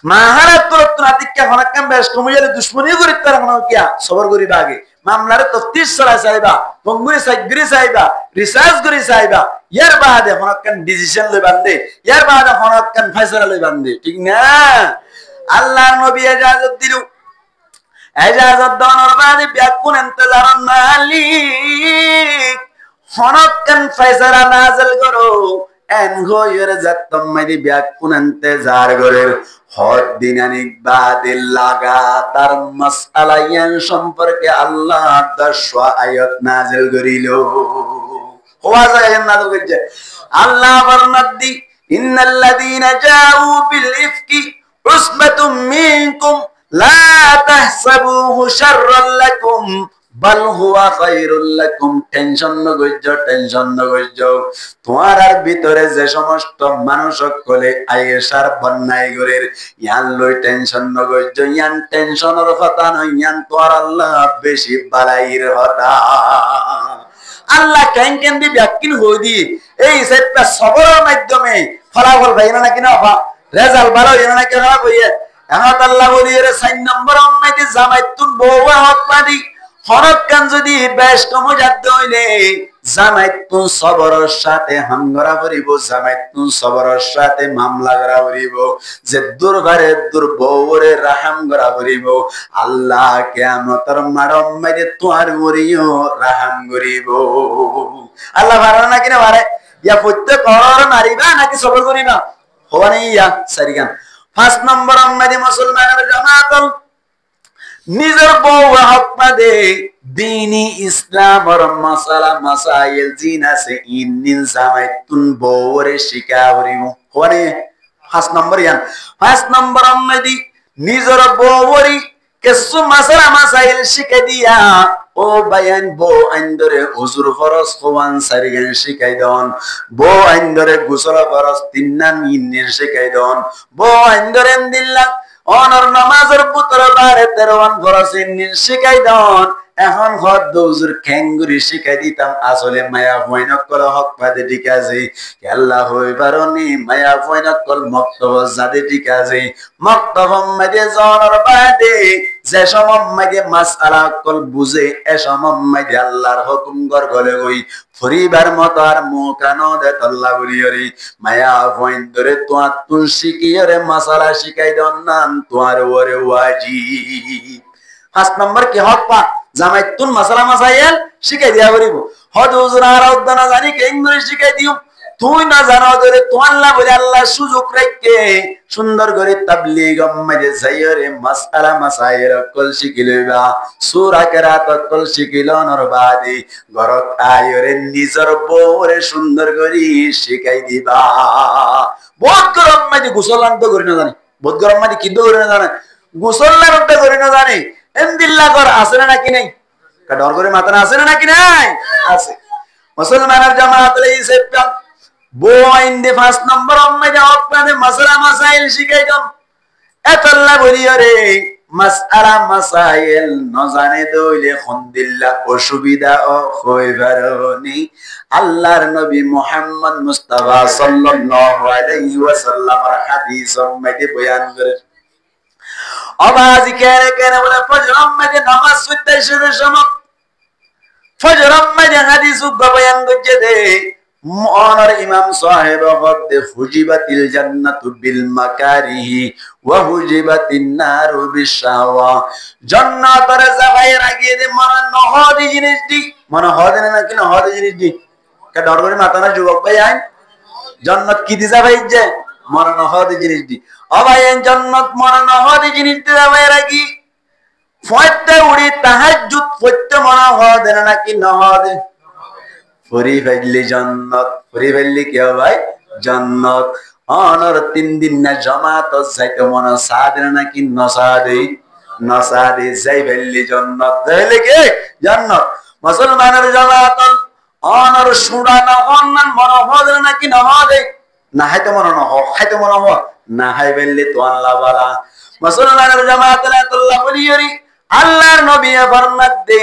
মাহারাত করত নাতিকা হনাকাম বেশ কমিয়ালে দুশমনি করি তার কোন কিয়া সবর করি বাগে মামলার তফতিশ চলাই চাইবা বঙ্গুরি সাইগরি চাইবা রিসার্চ করি চাইবা ইয়ার বাদে হনাকান ডিসিশন লই বান্দে ইয়ার বাদে হনাকান ফয়সালা লই বান্দে ঠিক না আল্লাহর নবী ইজাজত দিলু ইজাজত দনর বাদে বিয়াকুন ইন্তজার মালিক হনাকান ফয়সালা নাযিল করো এন গয়র জাতম মাদি বিয়াকুন ইন্তজার করের হদ দিনানিক বাদে লাগাতার মাসআলায়ান সম্পর্কে আল্লাহ 10 আয়াত নাযিল করিল হওয়া যায় নাযিল করেছে আল্লাহ ফরমাদ্দি ইন্নাল্লাযীনা জাউ বিল ইফকি উসবাতুম মিনকুম লা তাহসাবুহু শাররাল লাকুম বাল হুয়া খায়রুল লাকুম টেনশন নগজ্জ তোমার ভিতরে যে সমস্ত মানুষ সকলে আয়েশার বন্যায় গরের ইয়ান লই টেনশন নগজ্জ ইয়ান টেনশনের কথা নয় ইয়ান তোর আল্লাহ বেশি বালাইর কথা আল্লাহ কেন কেন দি ব্যাকিন হই দি এই সেটটা সবরের মাধ্যমে ফলাফল ভাই না কিনা রেজাল্ট ভালো এনা না কেন কইয়ে এখন আল্লাহ বলি এর 4 নম্বর উম্মতি জামাইতুন বউয়া হক পাদি হরকান যদি বেশ কমজাত হইলে জামাইতুন সবরের সাথে হামগরা করিব জামাইতুন সবরের সাথে মামলা করা করিব যে দুরবারে দুরবরে রাহাম করা করিব আল্লাহ কিয়ামতের মারম মাইরে তোর মরিও রাহাম করিব আল্লাহ বারে না কিনা বারে ইয়া প্রত্যেক কর মারিবা নাকি সবর করিবা হওয়া নেই ইয়া সারিগান 5 নম্বর উম্মতি মুসলমানের জামাতল নিজের বউ হক পাদে দীনি ইসলামের মাসালা মাসাইল জিন আছে ইন্নিন জামাইতুন বউরে শিকাওরিও হনে 5 নম্বর ইয়ান 5 নম্বর উম্মতি নিজের বউরি কিছু মাসালা মাসাইল শিখাই দিয়া ও বায়ান বউ আইন্দরে হুজুর ফরজ কোয়ান সারিগান শিখাই দন বউ আইন্দরে গোসল ফরজ তিননা ইন্নির শিখাই দন বউ আইন্দরে দিল্লা অনর নামাজের পুত্র বারে 13 ফরসিন শিখাই দন এখন হদ দৌজুর খেঙ্গুরি শিখাই দিতাম আসলে মায়া হইনক কল হক পাদে ঠিক আছে আল্লাহ হই পারনি মায়া হইনক কল মক্তব জাদে ঠিক আছে মক্তব মাদে জনর বাদে যে সমম মাদে মাসআলা কল বুঝে এ সমম মাদে আল্লাহর হুকুম গর গলে গই পরিবার মত আর মুকানো দে আল্লাহ বলিয়রি মায়া হইন ধরে তোয়া তুল শিখিয়রে মাসালা শিখাই দন নাম তোয়ার ওরে ওয়াজিব 5 নম্বর কি হক পা জামাইতুন মাসালা মাসাইল শিখাই দিয়া করিব হদ হুজুর আর উদ্দানা জানি কে ইংলিশ শিখাই দিও তুই না জানো ধরে তো আল্লাহ বলে আল্লাহ সুযোগ রাখকে সুন্দর করে তাবলীগ উম্মতে যাইরে মাসআলা মাসাইল কল শিখিলবা সূরা কিরাত কল শিখিলনর বাদে ঘরত আয়রে নিজর বউরে সুন্দর করে শিখাই দিবা বহুত গরম মাঝে গোসলান তো করি না জানি বহুত গরম মাঝে কি করে না জানে গোসলান তো করি না জানি এমদিল্লা কর আছে নাকি নাই ডর করে মাথা আছে নাকি নাই আছে মুসলমানের জামাত লইছে বইন্দে 5 নম্বর উম্মতে হক পাদে মাসআলা মাসাইল শিখাই দাও এতল্লা বলিয়রে মাসআলা মাসাইল ন জানে দইলে খুনদিল্লা অসুবিধা ও হইবারনি আল্লাহর নবী মুহাম্মদ মুস্তাফা সাল্লাল্লাহু আলাইহি ওয়াসাল্লামের হাদিস উম্মতে বয়ান করে আবাজি কেনে কেনে বলে ফজরম মাঝে নামাজ পড়তে এসে সময় ফজরম মাঝে হাদিস বয়ান করছে দে মনের ইমাম সাহেব হদে হুজিবাতিল জান্নাতু বিল মাকারিহি ওয়া হুজিবাতিন নারু বিশাওয়া জান্নাতের জায়গায় রাখিয়ে দে মনে নহদি জিনিস দি মনে হদে না কি নহদি জিনিস দি কে ডর করে মাথা না যুবক ভাই আইন জান্নাত কি দিছা ভাই যে মনে নহদি জিনিস দি অবায়েন জান্নাত মনে নহদি জিনিস দি ভাই রাখি ফয়তে উড়ি তাহাজ্জুদ পড়তে মনে হদে না কি নহদে ফরি ফেললি জান্নাত ফরি ফেললি কি ভাই জান্নাত অনর 3 দিন না জামাত যাইতে মনে সাদে নাকি নসাদে নসাদে যাই ফেললি জান্নাত তাহলে কি জান্নাত মুসলমানের জামাত অনর সুরানা অন্নান মনে হদে নাকি নহদে না হাইতে মনে নহ হাইতে মনে হ না হাই ফেললি তো আল্লাহ বালা মুসলমানের জামাত আল্লাহ বলিয়রি আল্লাহর নবী ফরমাত দে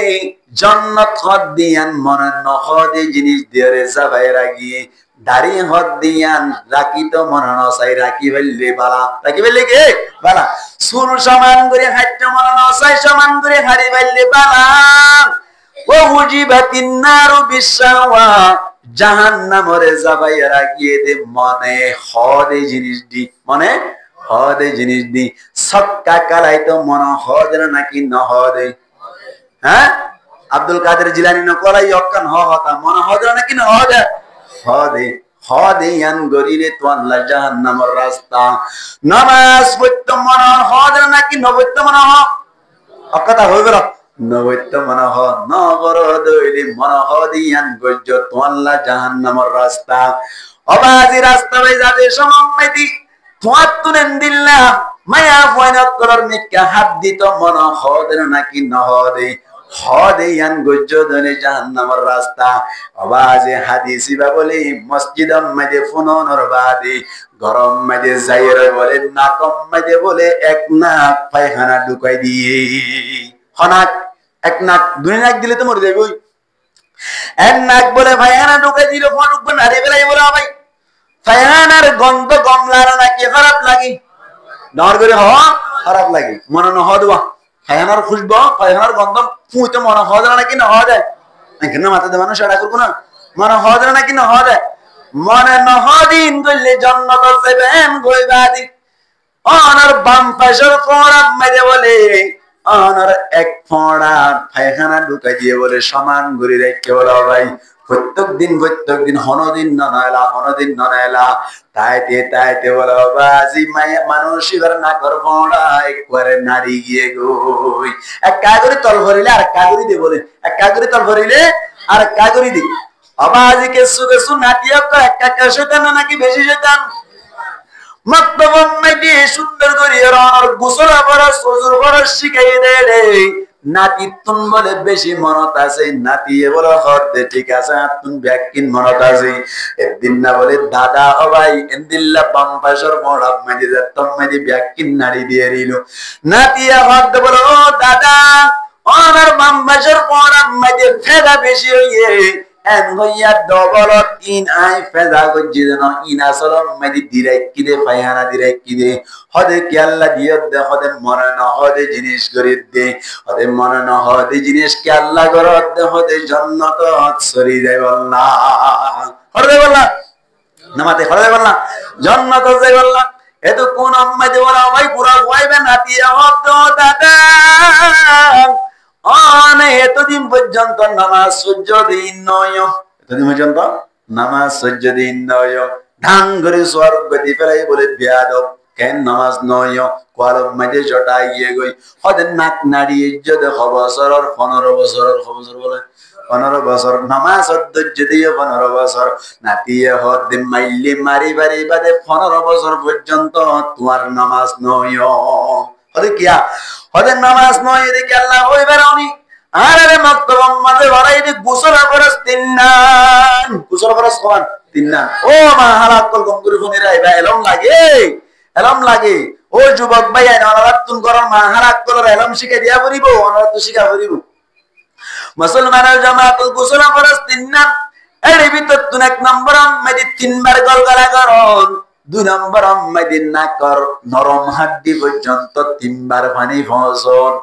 জান্নাত হদ দিয়ান মনে নহদে জিনিস দিয়ে যাবাই রাগি দাড়ি হদ দিয়ান রাখি তো মনে নসাই রাখি ফেললে বালা রাখি ফেললে কি বালা সুর সমান করে হাইতে মনে নসাই সমান করে হারি ফেললে বালা ও হুজিবাতিন নারু বিশাওয়া জাহান্নামরে যাবাই রাখিয়ে দে মনে হদে জিনিস দি মনে হদে জিনিস দি সক্কা কালাই তো মনে হদে নাকি নহদে হ্যাঁ আব্দুল কাদের জিলানী নকলাই অক্কান হতা মনে হদে নাকি নহদে হদে হদে ইয়ান গরিরে তো আল্লাহ জাহান্নামের রাস্তা নামাজ পড়তে মনে হদে নাকি নবত্য মনে হ অক্কাটা হই গেল নবত্য মনে হ নগর দইলি মনে হদে ইয়ান গজ্জ তো আল্লাহ জাহান্নামের রাস্তা অবাজি রাস্তা ভাই যাদের সমম্মতি তোয়াতুনেন দিল্লাহ মায়া ফয়নাত করার মিক্কা হাত দিত মন হদে নাকি নহদে হদে ইয়ান গজ্জ দনে জাহান্নামের রাস্তা আওয়াজে হাদিসি বা বলে মসজিদম মাঝে ফুননর বাদে গরম মাঝে যাইরে বলে নাকম মাঝে বলে এক নাক পায়খানা ঢুকাই দিয়ে হনাক এক নাক দুই নাক দিলে তো মরে যাবে ওই এক নাক বলে পায়খানা ঢুকাই দিল ফটুক নারে বেলাই বলে ভাই পায়খানার গন্ধ গমলার নাকি খারাপ লাগে ডর করে হ খারাপ লাগে মনে ন হদবা পায়খানার খুশবো পায়খানার গন্ধ ফুঁতে মনে হদে নাকি না হদে এখানে মাথা দেবানো সেটা করবো না মনে হদে নাকি না হদে মনে ন হদিন করলে জান্নাত যাবেন গইবাদি অনার বাম পাশের ফোড়া মেরে বলে অনার এক ফোড়া পায়খানা ঢুকাই দিয়ে বলে সমান ঘুরে রেখে বলো ভাই প্রত্যেক দিন হনদিন ননায়লা তাইতে বলো বাজি মানুষের না কর ফোড়া একবারে নারী গিয়ে গই এক কাগরি তল ভরিলে আর কাগরি দে বলে এক কাগরি তল ভরিলে আর কাগরি দি আবাজি কেসু কেসু নাটিয়া তো এক কাকা শয়তান নাকি বেশি শয়তান মাতবম মেডি সুন্দর করে আর গোসল করা সজুর করা শিখাই দে রে নাতি তুন বলে বেশি মনত আছে নাতিয়ে বলে হদে ঠিক আছে তুন ব্যাকিন মনত আছে একদিন না বলে দাদা ও ভাই এন্দিল্লা বাম পাশের মোড়া মাঝে যতম মাঝে ব্যাকিন নাড়ি দিয়ে দিল নাতিয়ে হদে বলে ও দাদা আমার বাম পাশের মোড়া মাঝে ফেদা বেশি হইয়ে এন হইয়া ডবল ইন আই ফেদা গজি দেন ইন আসলম মাঝে দিরাই কিদে পায়খানা দিরাই কিদে হদে কি আল্লাহ দিয়ে দে হদে মনে না হদে জিনিস করে দে হদে মনে না হদে জিনিস কি আল্লাহ করে দে হদে জান্নাত সরি যাই বললা হদে বললা নামাতে হদে বললা জান্নাত যাই বললা এত কোন আম্মা দে বলা ভাই পুরা হইবে নাতিয়া হদ দাদা অনে এতদিন পর্যন্ত নামাজ সহ্য দিন নয় এতদিন পর্যন্ত নামাজ সহ্য দিন নয় ঢাং করে স্বর্গ দি ফেলাই বলে বেয়াদব কেন নামাজ নয় কোয়ালব মাঝে জটা গিয়ে গই হদের নাক নাড়িয়ে যদি বছর 15 বছর বলে 15 বছর নামাজ ধৈর্য দিয়ে 15 বছর নাতিয়ে হদ মাইলি মারি বাড়ি বাদে 15 বছর পর্যন্ত তোমার নামাজ নয় হদে কিয়া হদে নামাজ নয় এদিকে আল্লাহ হই বেরাউনি আরে মক্তবম মাঝে ভরাই দি গোসল ফরজ তিননান গোসল ফরজ কোন তিননান ও মা হালাত কল গঙ্গুরি ফনিরা এবা এলম লাগে ও যুবক ভাই আনারাত তুন গরম মা হালাত কল এলম শিখে দিয়া পড়িব অনারাত তো শিখা পড়িব মুসলমানের জামাত গোসল ফরজ তিননান এর ভিতর তুন এক নম্বর মাঝে তিনবার গলগলা করন দুই নম্বর মধ্যে নাকর নরম হাড্ডি পর্যন্ত 3 বার পানি ফসল,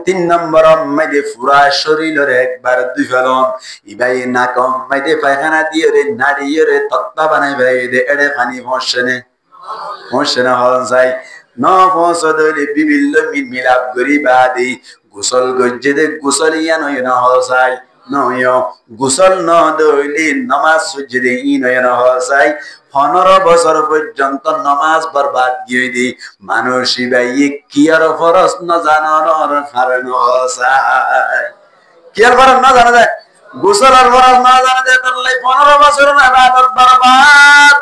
3 নম্বর মধ্যে পুরা শরীরের একবার 2 ফেলন, ইবাই নাকম মধ্যে পায়খানা দিয়ে রে নাড়িয়ে রে তত্তা বানাই ভাই দে এড়ে পানি ফসনে হল যায় ন ফসদলে বিভিন্ন মিলাপ করি বাদি গোসল গজ্জে দে গোসল ইয়া নয় না হল যায় নয় গোসল ন দইলি নামাজ সুজরে ই নয় না হল যায় 15 বছর পর্যন্ত নামাজ বরবাদ দিয়ে দি মানুষ ইবাই কি আর ফরজ না জানানোর কারণ হয় কি আর ফরজ না জানা যায় গোসল আর ফরজ না জানা যায় তাহলে 15 বছর ইবাদত বরবাদ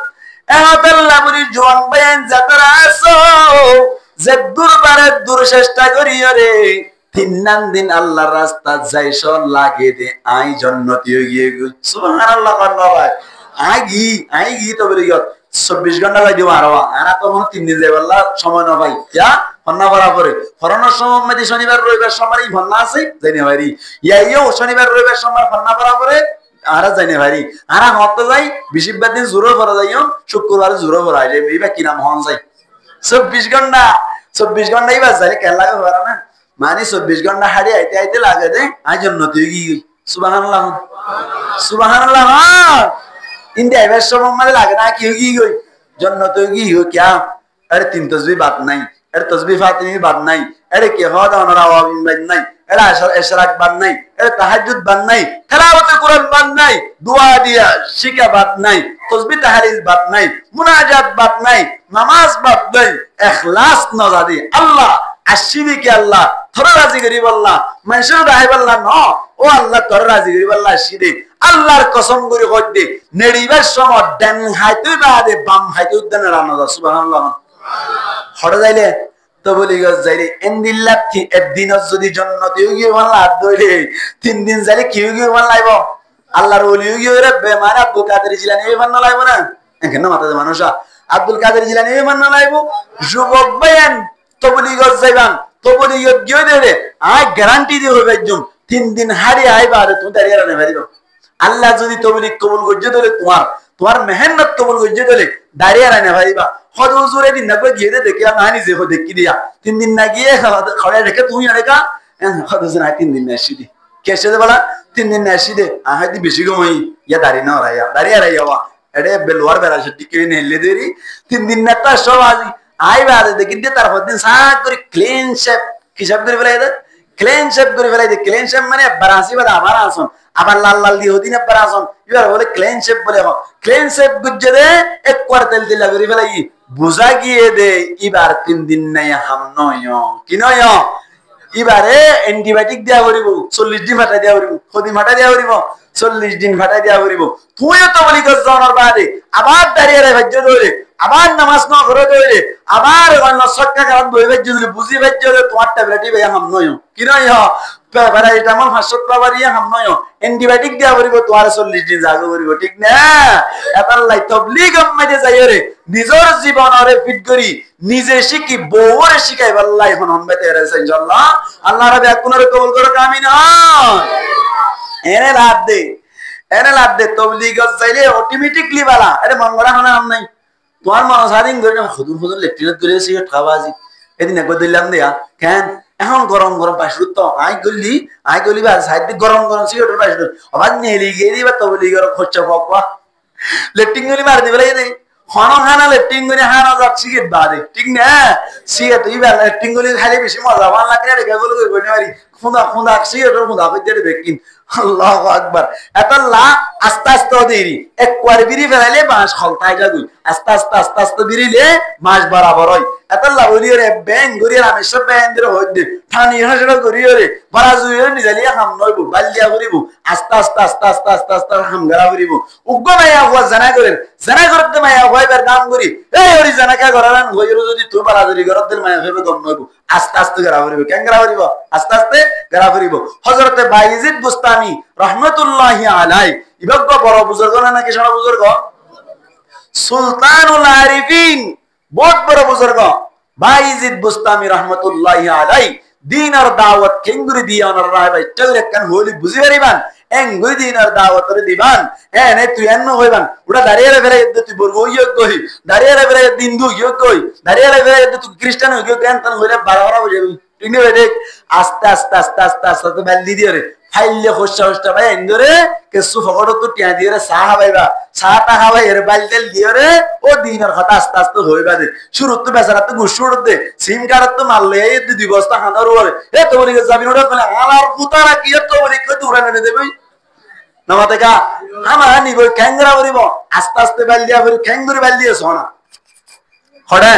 এহতাল্লাহ বলি জোয়ান বেন যারা আছো যে দুরবারে দূর চেষ্টা করি রে 3 দিন আল্লাহর রাস্তা যাইছ লাগে দে আই জান্নাতি হয়ে গিয়ে সুবহানাল্লাহ ভাই আইগি তো বলি 24 ঘন্টা যাই দিব আর আনা তো মনে 3 দিন যাইব আল্লাহ সময় না ভাই ইয়া ফন্না বরাবরে ফরনের সময় মধ্যে শনিবার রবিবার সময়ই ফন্না আছে জানি ভাই ইয়াইও শনিবার রবিবার সময় ফন্না বরাবরে আরা জানি ভাই আরা হতে যাই বিশিবার দিন জোরো করা যাইও শুক্রবার জোরো করা যায় এইবা কি নাম হন যাই 24 ঘন্টাই বাস যায় কেন লাগে পারে না মানে 24 ঘন্টা হাড়ি আইতে আইতে লাগে দে আজ জান্নাতি কি সুবহানাল্লাহ ইন্ডিয়া এবার সময় মানে লাগে না কি গই জান্নাতি কি क्या अरे 3 तस्बीह बात नहीं अरे तस्बीह फातिमी बात नहीं अरे के होदा और आवामीन बात नहीं अरे इशराक बात नहीं अरे तहज्जुद बात नहीं तिलावत कुरान बात नहीं दुआ दिया शिका बात नहीं तस्बीह तहरील बात नहीं मुनाजात बात नहीं नमाज बात नहीं इखलास नजादी अल्लाह আশিবি কি আল্লাহ তোর রাজি করিব আল্লাহ মানুষের রাহিব আল্লাহ ন ও আল্লাহ তোর রাজি করিব আল্লাহ আশিদে আল্লাহর কসম করে কই দে নেড়িবার সময় ডান হাতে বাদে বাম হাতে উদ্দান রান্না সুবহানাল্লাহ হড় যাইলে তো বলি গজ যাইলে ইনদিল্লাহ একদিন যদি জান্নাতে গিয়ে আল্লাহ দইলে 3 দিন যাইলে কি গিয়ে আল্লাহ লাইব আল্লাহর ওলি গিয়ে রে বেমার আব্দুল কাদের জিলানী বান্না লাইব না এখানে মাথাতে মানুষ আব্দুল কাদের জিলানী বান্না লাইব যুবক বায়ান তবলিগত যাইবান তবলিগত গিয়ে দেবে আই গ্যারান্টি দিয়ে হবে একদম 3 দিন হারি আইবা আর তুমি দাঁড়িয়ে রাখতে পারিব আল্লাহ যদি তবলিগ কবুল করতে দিলে তোমার মেহনত কবুল করতে দিলে দাঁড়িয়ে রাখতে পারিবা হদ হুজুর এদিন না গিয়ে দেখি না নিজে দেখি দিয়া 3 দিন না গিয়ে খড়ে রেখে তুমি রেখা হদ হুজুর 3 দিন না আসি দি কেসে দে বলা 3 দিন না আসি দে আহাদি বেশি গমই ইয়া দাঁড়িয়ে না দাঁড়িয়ে রাইয়া এডে বেলওয়ার বেলা সেটি কে নেলে দেরি 3 দিন না তা সব আজি আইবা দেখি দিয়ে তারপর দিন সাত করে ক্লিন শেপ হিসাব করে ফেলাই দে ক্লিন শেপ করে ফেলাই দে ক্লিন শেপ মানে বারাসি বাদ আবার আসন আবার লাল লাল দিয়ে হদিন আবার আসন এবার বলে ক্লিন শেপ বলে ক্লিন শেপ গুজে দে এক কোয়ার্টাল দিলা করে ফেলাই বুঝা গিয়ে দে এবার 3 দিন নাই হাম নয় কি নয় এবারে অ্যান্টিবায়োটিক দেয়া করিব 40 দিন ফাটা দেয়া করিব হদি ফাটা দেয়া করিব 40 দিন ফাটা দেয়া করিব তুইও তো বলি গজ জানার বাদে আবার দাঁড়িয়ে রে ভাজ্য ধরে আবার নামাজ না করে ধরে আবার অন্য সক্কা কারণ বই ভাজ্য ধরে বুঝি ভাজ্য ধরে তোমার ট্যাবলেটই ভাই হাম নয় কি নয় প্যারাসিটামল 500 টাকা হাম নয় অ্যান্টিবায়োটিক দেয়া করিব তোমার 40 দিন জাগো করিব ঠিক না এতাল্লাই তাবলীগ উম্মতে যাই রে নিজের জীবনরে ফিট করি নিজে শিখি বউরে শিখাই আল্লাহ এখন উম্মতে রেছে ইনশাআল্লাহ আল্লাহ রাব্বি কোনরে কবুল করো আমিন এনে লাভ দে তাবলীগ যাইলে অটোমেটিকলি বালা আরে মঙ্গলা হনা হাম নাই তোমার মন সাদিন করে হুজুর লেকচার করে সিগারেট খাওয়াজি এদিন একবার দিলাম দেয়া কেন এখন গরম পাইছু তো আই গলি বা সাইড গরম সিগারেট পাইছু আবার নেলি গিয়ে দিবা তাবলীগের খরচা পাবা লেফটিং গলি মার দিবে লাগে খানা লেফটিং করে হানা যাচ্ছে সিগারেট বাদে ঠিক না সিগারেট ইবা লেফটিং গলি খালি বেশি মজা ভালো লাগে রেখে গলি কইনি মারি খুদা সিগারেটের খুদা কইতে বেকিন আল্লাহু আকবার এতাল্লাহ আস্তে দেরি একবার বিড়ি ফেলাইলে মাস খলতাই যাগুই আস্তে বিড়িলে মাস বরাবর হয় এতাল্লাহ ওলিরে ব্যাং গরিয়া আমি সব ব্যাং ধরে হইতে ঠানি হাসড়া গরিয়রে বারাজুয়ে নিজালিয়া হাম নইব বালিয়া করিব আস্তে হামগারা করিব উগ্গ মাইয়া হওয়া জানা করতে মাইয়া হইবার কাম করি এই ওরি জানা কা করালান হইরো যদি তুই বারাজুরি করত দিল মাইয়া হইবে গম নইব আস্তে গরা করিব কেন গরা করিব আস্তে গরা করিব হযরতে বাইজিদ বুস্তামি রহমাতুল্লাহি আলাই ইবগ বড় বুজুর্গ না নাকি ছোট বুজুর্গ সুলতানুল আরিফিন বহুত বড় বুজুর্গ বাইজিদ বুস্তামি রহমাতুল্লাহি আলাই দিন আর দাওয়াত কেঙ্গুরি দিয়া ওনার রায় ভাই চলে কেন হলি বুঝি পারিবান এঙ্গুই দিনের দাওয়াতরে দিবান এনে তুই এন্ন হইবান ওটা দাঁড়িয়ে ফেলে তুই বলবো ইয়ে কই দাঁড়িয়ে ফেলে হিন্দু ইয়ে কই দাঁড়িয়ে ফেলে তুই খ্রিস্টান হইও কেন তখন হইলে বারবার বুঝাবি ঠিক নেই দেখ আস্তে আস্তে আস্তে আস্তে আস্তে তো বেল দিয়ে রে ফাইলে হোসা হোসা ভাই এন্দরে কেসু ফকড় তো টিয়া দিয়ে রে চা খাবাইবা চাটা খাবাই এর বাইল তেল দিয়ে রে ও দিনের কথা আস্তে আস্তে হইবা দে শুরু তো বেচারা তো ঘুষুর দে সিম কার্ড তো মারলে এই 2 বস্তা খানার ওরে এ তো বলি যাবি ওটা বলে আলার পুতারা কি তো বলি কই দূরে এনে দেবই নামাতে কা আমা নিব ক্যাংরা বলিব আস্তে আস্তে বাইল দিয়া বলি ক্যাংগুরি বাইল দিয়ে সোনা হড়া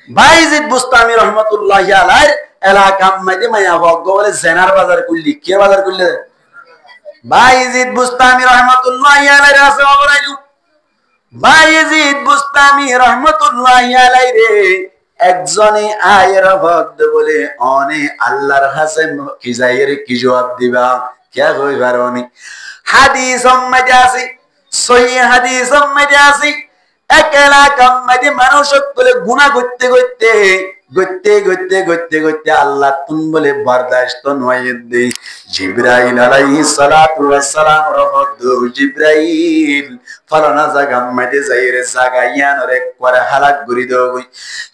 বাইজিদ বুস্তামি রহমাতুল্লাহি আলাইহি এলাকার মধ্যে মায়া ভগ্গ বলে জেনার বাজার করলি কে বাজার করলে বাইজিদ বুস্তামি রহমাতুল্লাহি আলাইহি রাসে বলাইলু বাইজিদ বুস্তামি রহমাতুল্লাহি আলাইহি রে একজনে আয়ের ভক্ত বলে অনে আল্লাহর হাসে কি যাইরে কি জবাব দিবা কে কই পারোনি হাদিস মধ্যে আছে সহিহ হাদিস মধ্যে আছে একলা কামদে মানুষ বলে গুনাহ করতে করতে গতে গতে গতে গতে আল্লাহ তুম বলে বরদাশত নয় দে জিবরাইল আলাইহিস সালাতু ওয়াস সালাম রহমত জিবরাইল ফলানা জায়গা মধ্যে যাইরে জায়গা ইয়ানরে করে হালাক করি দাও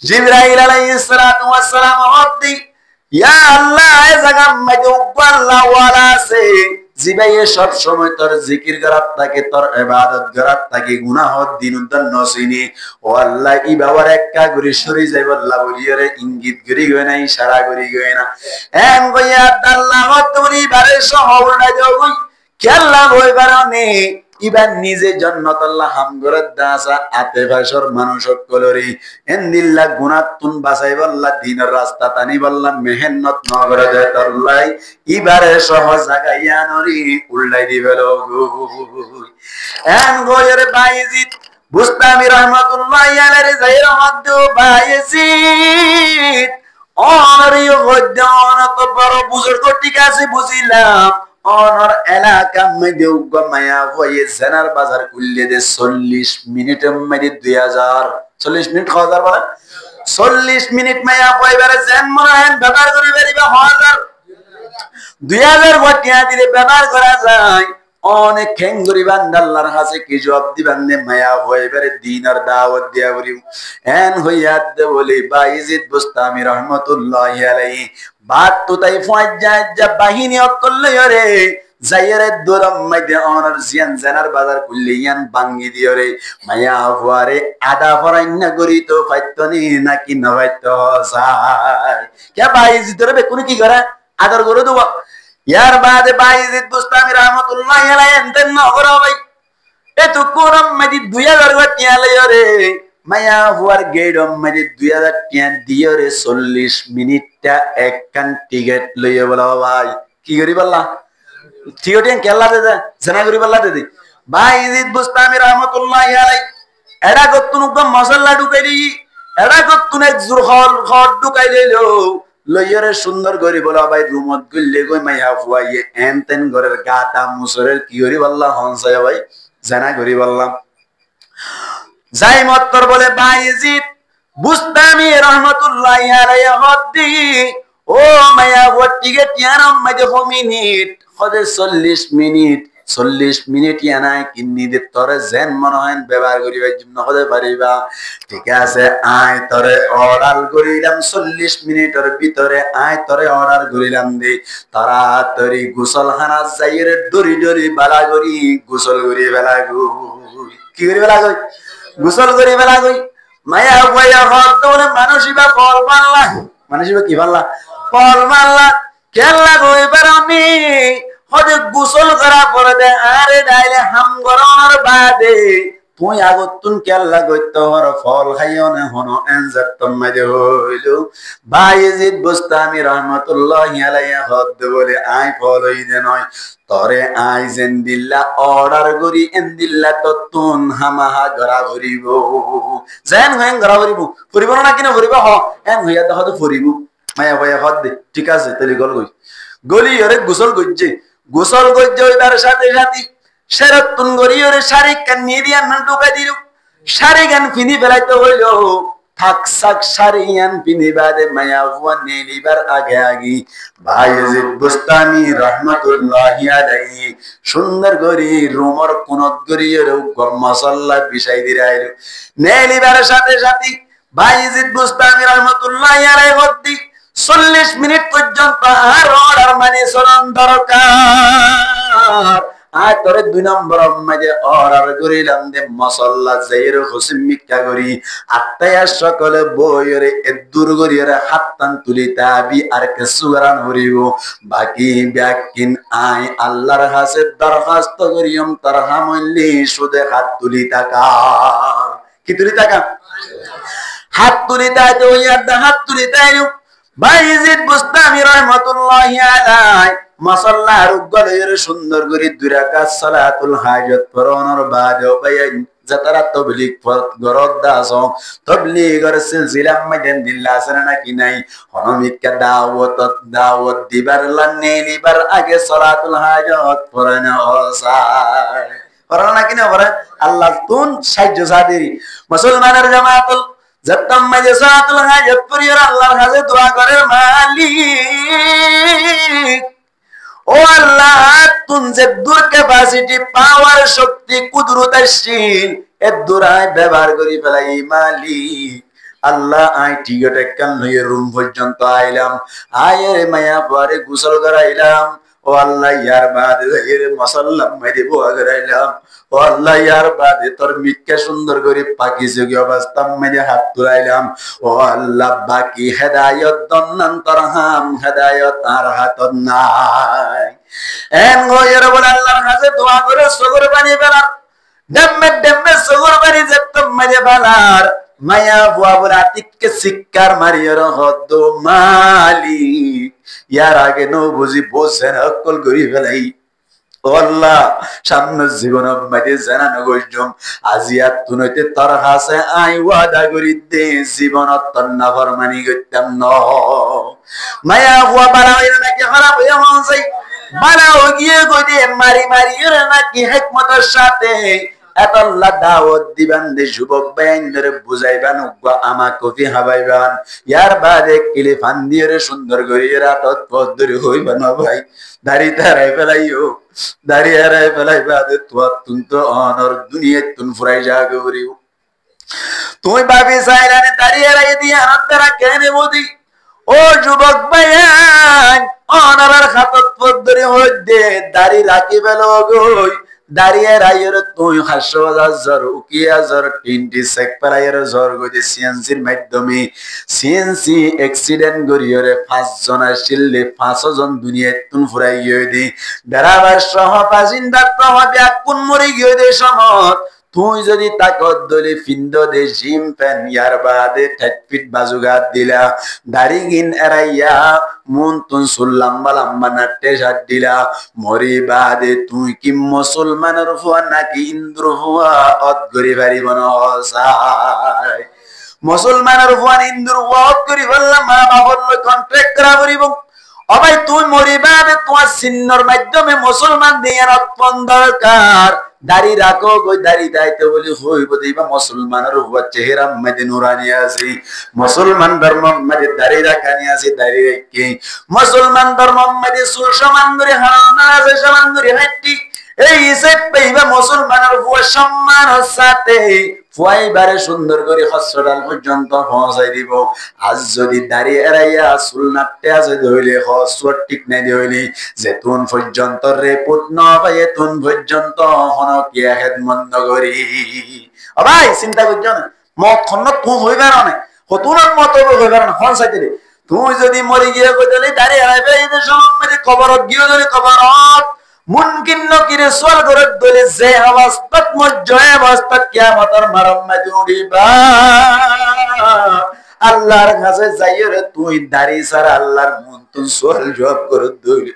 জিবরাইল আলাইহিস সালাতু ওয়াস সালাম হদ্দি ইয়া আল্লাহ এই জায়গা মধ্যে আল্লাহ ওয়ালা আছে জিবাইয়ে সব সময় তোর জিকির করাত থাকে তোর ইবাদত করাত থাকে গুনাহ দিনুদ্দান নসিনি ও আল্লাহ ই বাবার একটা গরি সরি যাইব আল্লাহ বলিরে ইঙ্গিত করি গয় না ইশারা করি গয় না এম কইয়া আল্লাহ তুমি বারে সহবড়া যাও কই কেল্লা হই বারনে ইবার নিজে জান্নাত আল্লাহ হামগরাত দাসা আতে ভাষর মানুষ কলরি এন্দিল্লা গুনাতুন বাসাইব আল্লাহ দিনের রাস্তা টানি বললাম মেহনত নগর দেত আল্লাহ ইবারে সহজ জাগাইয়া নরি উল্লাই দিবেল এন গোয়ের বাইজিদ বুস্তামি রাহমাতুল্লাহি আলাইহি যাইরা মদ্দু বাইজিদ অনরিও গদ্দান তো বড় বুজুর্গ ঠিক আছে বুঝিলাম অনর এলাকা মধ্যে উগমায়া হয়ে জেনার বাজার খুললে দে 40 মিনিটের মধ্যে 2000 40 মিনিট খাওয়ার বলে 40 মিনিট মায়া কইবারে জেন মরাহেন ব্যবহার করি বেরিবা 2000 বটিয়া দিলে ব্যবহার করা যায় অনেক খেঙ্গুরি বান্দাল্লাহর কাছে কি জবাব দিবেন নে মায়া হইবারে দিনার দাওয়াত দিয়া বলি এন হইয়াত দে বলি বাইজিদ বুস্তামি রহমাতুল্লাহি আলাইহি বাত তো তাই ফয়জা বাহিনী অকল্লে রে যাইরে দরম মধ্যে অনার জিয়ান জানার বাজার কুলিয়ান বাঙ্গি দিও রে মায়া হওয়ারে আদা ফরাইনা গরি তো ফাইতনি নাকি নবাইত যায় কে বাইজিদ রে কোন কি করে আদর করে দেব ইয়ার বাদে বাইজিদ বুস্তামি রহমাতুল্লাহি আলাইহি এনতেন নগর ভাই এ তো কোরম মধ্যে 2000 গটিয়া লয় রে মায়া হুয়ার গেডম মধ্যে 2000 টিয়া দিও রে 40 মিনিটটা একখান টিকেট লইয়া বলা ভাই কি করি বললা টিকেট কেলা দে জানা করি বললা দে বাইজিদ বুস্তামি রহমাতুল্লাহি আলাইহি এডা গতুন গম মশলা ঢুকাই দি এডা গতুন এক জুরখল খট ঢুকাই লইলো লইয়ারে সুন্দর করি বলা ভাই রুমত গইলে গই মায়া ফুয়াইয়ে এনতেন ঘরের গাতা মুসরের কি করি বললা হনসায় ভাই জানা করি বললাম যাই মত্তর বলে বাইজিদ বুস্তামি রহমাতুল্লাহি আলাইহি হদ্দি ও মায়া ওটিগে টিয়ারম মধ্যে 4 মিনিট হদে 40 মিনিট 40 মিনিট ইয়ানাই কিন্নি দে তোরে জেন মনহেন ব্যবহার করিবার জন্য হতে পারিবা ঠিক আছে আয় তোরে অর্ডার করিলাম 40 মিনিটের ভিতরে আয় তোরে অর্ডার করিলাম দে তাড়াতাড়ি গোসলখানা যাইরে দড়ি দড়ি বালা করি গোসল করি বেলা গো কি করি বেলা গই গোসল করি বেলা গই মায়া বয়া হত বলে মানুষিবা ফল মারলা মানুষিবা কি মারলা ফল মারলা কেলা গই বেরানি হদে গোসল করা পরে দে আরে ডাইলে হাম গরর বাদে তুই আগতুন কেলা গইত হর ফল খাইও না হনো এনজাত মাদে হইলো বাইজিদ বুস্তামি রহমাতুল্লাহি আলাইহি হদ বলে আই ফল হই দে নয় তরে আই জেন দিল্লা অর্ডার করি এন দিল্লা তো তুন হামাহা গরা ভরিব জেন হেন গরা ভরিব ভরিব না কিনা ভরিব হ এন হইয়া দহ তো ভরিব মায়া বয়া হদ দে ঠিক আছে তেলি গল গই গলি ওরে গোসল গজ্জে গোসল গজ্জে ওইবার সাথে সাথে সেরতুন গরি ওরে শাড়ি কান নিয়ে দিয়া নান ঢুকাই দিল শাড়ি গান ফিনি ফেলাইতে হইল থাক সাক সারিয়ান বিনিবাদে মায়া হুয়া নেলিবার আগে আগে বায়েজিদ বুস্তামি রহমাতুল্লাহি আলাইহি সুন্দর করি রুমর কোনত করিয়ের মশাল্লা বিষয় দিরাইল নেলিবার সাথে সাথে বায়েজিদ বুস্তামি রহমাতুল্লাহি আলাইহি হদ্দি 40 মিনিট পর্যন্ত আর অর্ডার মানে চলন দরকার আয় তোরে 2 নম্বর মাঝে অর্ডার করিলাম দে মশাল্লা জাইর হোসেন মিক্কা করি আত্মায়া সকলে বইরে এদুর করিরে হাতটান তুলি তাবি আর কে সুরান হরিব বাকি ব্যাকিন আই আল্লাহর কাছে দরখাস্ত করিম তারহামলি সুদে হাত তুলি টাকা কি তুলি টাকা হাত তুলি তাই তো ইয়ার হাত তুলি তাই বায়েজিদ বুস্তামি রহমাতুল্লাহি আলাইহি মাসাল্লার উগলের সুন্দর করে 2 রাকাত সালাতুল হাজত পড়ানোর বাদে বায়ান যাতারা তাবলীগ গরদ দাস তাবলীগের সিলসিলা মধ্যে দিল্লা সানা কি নাই হনমিকা দাওয়াত দিবার লানে লিবার আগে সালাতুল হাজত পড়ানো ওসায় পড়ানো কি না পড়া আল্লাহ তুন সাহায্য সাদেরি মুসলমানের জামাতুল যতম মাঝে সালাতুল হাজত পড়িয়ে আল্লাহর কাছে দোয়া করে মালিক ও আল্লাহ তুম যে দূর ক্যাপাসিটি পাওয়ার শক্তি কুদরত আসিন এ দূরায় ব্যবহার করি ফেলাই মালিক আল্লাহ আই টিকেট একখান লইয়ে রুম পর্যন্ত আইলাম আয়ের মায়া পরে গোসল করাইলাম ও আল্লাহ ইয়ার বাদে এর মসাল্লাম মাইরে বোয়া করাইলাম ও আল্লাহ ইয়ার বাদে তোর মিটকে সুন্দর করে পাকি যোগী অবস্থা মাইরে হাত তুলাইলাম ও আল্লাহ বাকি হেদায়ত দন্নান তরহাম হেদায়ত আর হাত নাই এন গয়ের বলে আল্লাহর কাছে দোয়া করে সগর পানি বেলার ডেম্মে সগর পানি যেতম মাইরে বেলার মায়া বুয়া বলা টিককে শিক্ষার মারিয়র হদ মালিক ইয়ার আগে নো বুঝি বসেন অকল করি ফেলাই ও আল্লাহ সামনের জীবন মাঝে জানানো গজম আজিয়া তুনতে তোর হাসে আই ওয়াদা করি দে জীবন তন্না ফরমানি করতাম ন মায়া বুয়া বালা হইল নাকি খারাপ হইয়া মন চাই বালা গিয়ে গইতে মারি নাকি হিকমতের সাথে এতল্লা দাওয়াত দিবান দে যুবক বাইনদের বুঝাইবান উগা আমা কফি হাবাইবান ইয়ার বাদে কিলে ফান দিয়ে সুন্দর করিয়ে রাতত পদ্দরি হইবান ভাই দাড়ি তারাই ফেলাইও দাড়ি হারাই ফেলাই বাদে তুন তো অনর দুনিয়া তুন ফুরাই যাগে করিও তুই ভাবি চাইলানে দাড়ি হারাই দিয়ে আনন্দারা কেনে মোদি ও যুবক বাইন অনরার খাতত পদ্দরি হইদে দাড়ি রাখি ফেলো গই দাঁড়িয়ে রাইয়ের তুই 5,000 উকিয়াজর 20 সেক পারাইয়ের জর গদি সিএনসির মাধ্যমে সিএনসি অ্যাক্সিডেন্ট গরিয়রে 5 জন আসিলে 5 জন দুনিয়ায় তুন ফুরাই গিয়ে দি ডরাবার সহ বাজিন্দার তো হবে কোন মরি গিয়ে দে সমত তুই যদি তাকত দলি ফিন্দ দে জিম পেন ইয়ার বাদে 30 ফিট বাজুগাত দিলা দাড়ি গিন এরাইয়া মন তুন সুল্লাম্বা লাম্বা নাটে সাত দিলা মরি বাদে তুই কি মুসলমানের ফুয়া নাকি ইন্দ্র ফুয়া অত গরি বাড়ি বনসাই মুসলমানের ফুয়া ইন্দ্র ফুয়া অত গরি বললাম মা বাবার কন্ট্রাক্ট করা করিব অবাই তুই মরি বাদে তোমার চিহ্নর মাধ্যমে মুসলমান দিয়ে রক্ষণ দরকার দাড়ি রাখো গই দাড়ি দাইতে বলি হইব দিবা মুসলমানের উপর চেহারা মধ্যে নুরানি আছে মুসলমান ধর্ম মধ্যে দাড়ি রাখানি আছে দাড়ি রেখে মুসলমান ধর্ম মধ্যে সুর সমান করে হারানা আছে সমান করে হাঁটি এই হিসেব পাইবা মুসলমানের উপর সম্মানের সাথে ফুয়াইবারে সুন্দর করে হসপিটাল পর্যন্ত পৌঁছাই দিব আজ যদি দাড়ি এরাইয়া চুল নাটতে আছে ধইলে হসপিটাল ঠিক নাই ধইলি যেতুন পর্যন্ত রিপোর্ট না পাই তুন পর্যন্ত হনকিয়া হেদমন্দ করি ও ভাই চিন্তা করছো না মত খন্ন তুই হইবার না হতুনের মত হইবার না হন চাইতে তুই যদি মরি গিয়ে কইলি দাড়ি এরাইবে এই সময় কবরত গিয়ে যদি কবরত মুনকিন নকিরে সোয়াল করে দলে যে অবস্থাত মজয় অবস্থাত কিয়ামতের মারম্মে উড়িবা আল্লাহর কাছে যাইরে তুই দাড়ি ছাড়া আল্লাহর মন তুই সোয়াল জবাব করে দইলি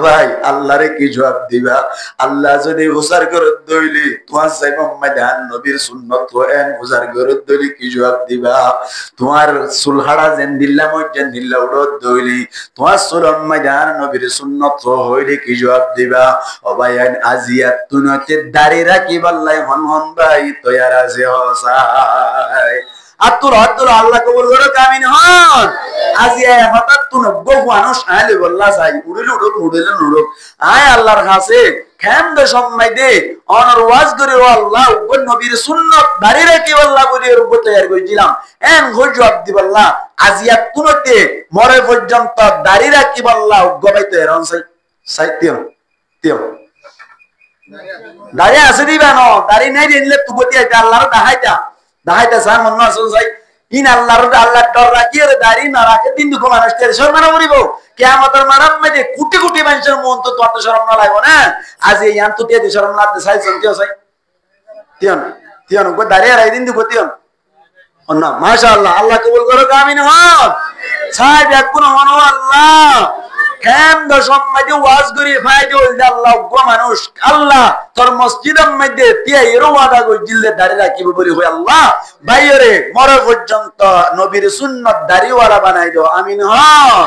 ভাই আল্লাহরে কি জবাব দিবা আল্লাহ যদি হুসার করে দইলি তোমার সাই মুহাম্মদ নবীর সুন্নাত কোয়েন হুসার করে দইলি কি জবাব দিবা তোমার সুলহাড়া যেন দিল্লা মজ্জান দিল্লা উড় দইলি তোমার সুলম্মদ নবীর সুন্নাত হইলে কি জবাব দিবা ও ভাই আজিয়াত তুনতে দাড়ি রাখি বললাই হন ভাই তৈয়ার আছে হসাই আত্তুল আল্লাহ কবুল করো কামিন হন আজি হঠাৎ তুন মানুষ আইলে বললা চাই উড়িল আয় আল্লাহর কাছে কেমন সময় দে অনর ওয়াজ করে আল্লাহ নবীর সুন্নত দাঁড়ি রেখে আল্লাহ বলে রূপ তৈরি করেছিলাম এন ঘর জবাব দিব আল্লাহ আজিয়া তুনতে মরে পর্যন্ত দাঁড়ি রাখি আল্লাহ গবাইতে এরন সাইত্যম তিয়ম দাঁড়িয়ে আছে দিবা ন দাঁড়ি নাই দিলে তুবতি আইতা আল্লাহর দাহাইতা সার মন আসল যাই ইন আল্লাহর ডর রাখি আর দাঁড়ি না রাখে তিন দুঃখ মানুষ শর্মানা করিব কিয়ামতের মারাম মধ্যে কোটি কোটি মানুষের মন তো তত শরম না লাগবে না আজ এই আন তো তে শরম না দেখাই শুনতে চাই তিয়ন গো দাঁড়িয়ে রাই দিন দুঃখ তিয়ন না মাশাআল্লাহ আল্লাহ কবুল করো আমিন হন ছাই দেখুন হন আল্লাহ কেমন সময় ওয়াজ করি ফাইদে আল্লাহ গো মানুষ আল্লাহ তোর মসজিদের মধ্যে তিয়াইরো ওয়াদা কই জিললে দাঁড়িয়ে রাখিব বলি হই আল্লাহ বাইরে মরে পর্যন্ত নবীর সুন্নাত দাড়িওয়ালা বানাই দাও আমিন হন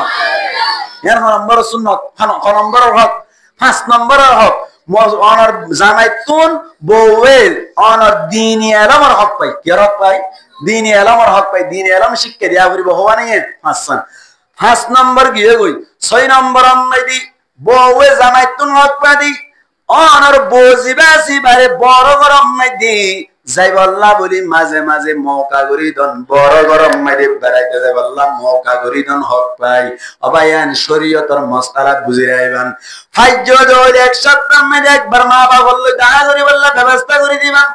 এর নম্বর সুন্নাত নম্বর হক 5 নম্বর হক অনার জামাইতুন বউয়ের অনার দ্বীনি ইলমের হক পাই কি হক পাই দ্বীনি ইলমের হক পাই দ্বীনি ইলম শিক্ষা দিয়া করিব হওয়া নাই হাসান 5 নম্বর গিয়ে গই 6 নম্বর আম্মাইদি বউয়ে জামাইতুন হক পাদি অনার বজিবাসি বারে বড় গরম মাইদি যাই বল্লা বলি মাঝে মাঝে মৌকা করি দন বড় গরম মাইদি বেড়াইতে যাই বল্লা মৌকা করি দন হক পাই অবায়ান শরীয়তের মশলা বুঝি রাইবান ফাইজ দৌড় এক সপ্তাহ মধ্যে একবার মা বাবা বলল দেখা করি বল্লা ব্যবস্থা করে দিবান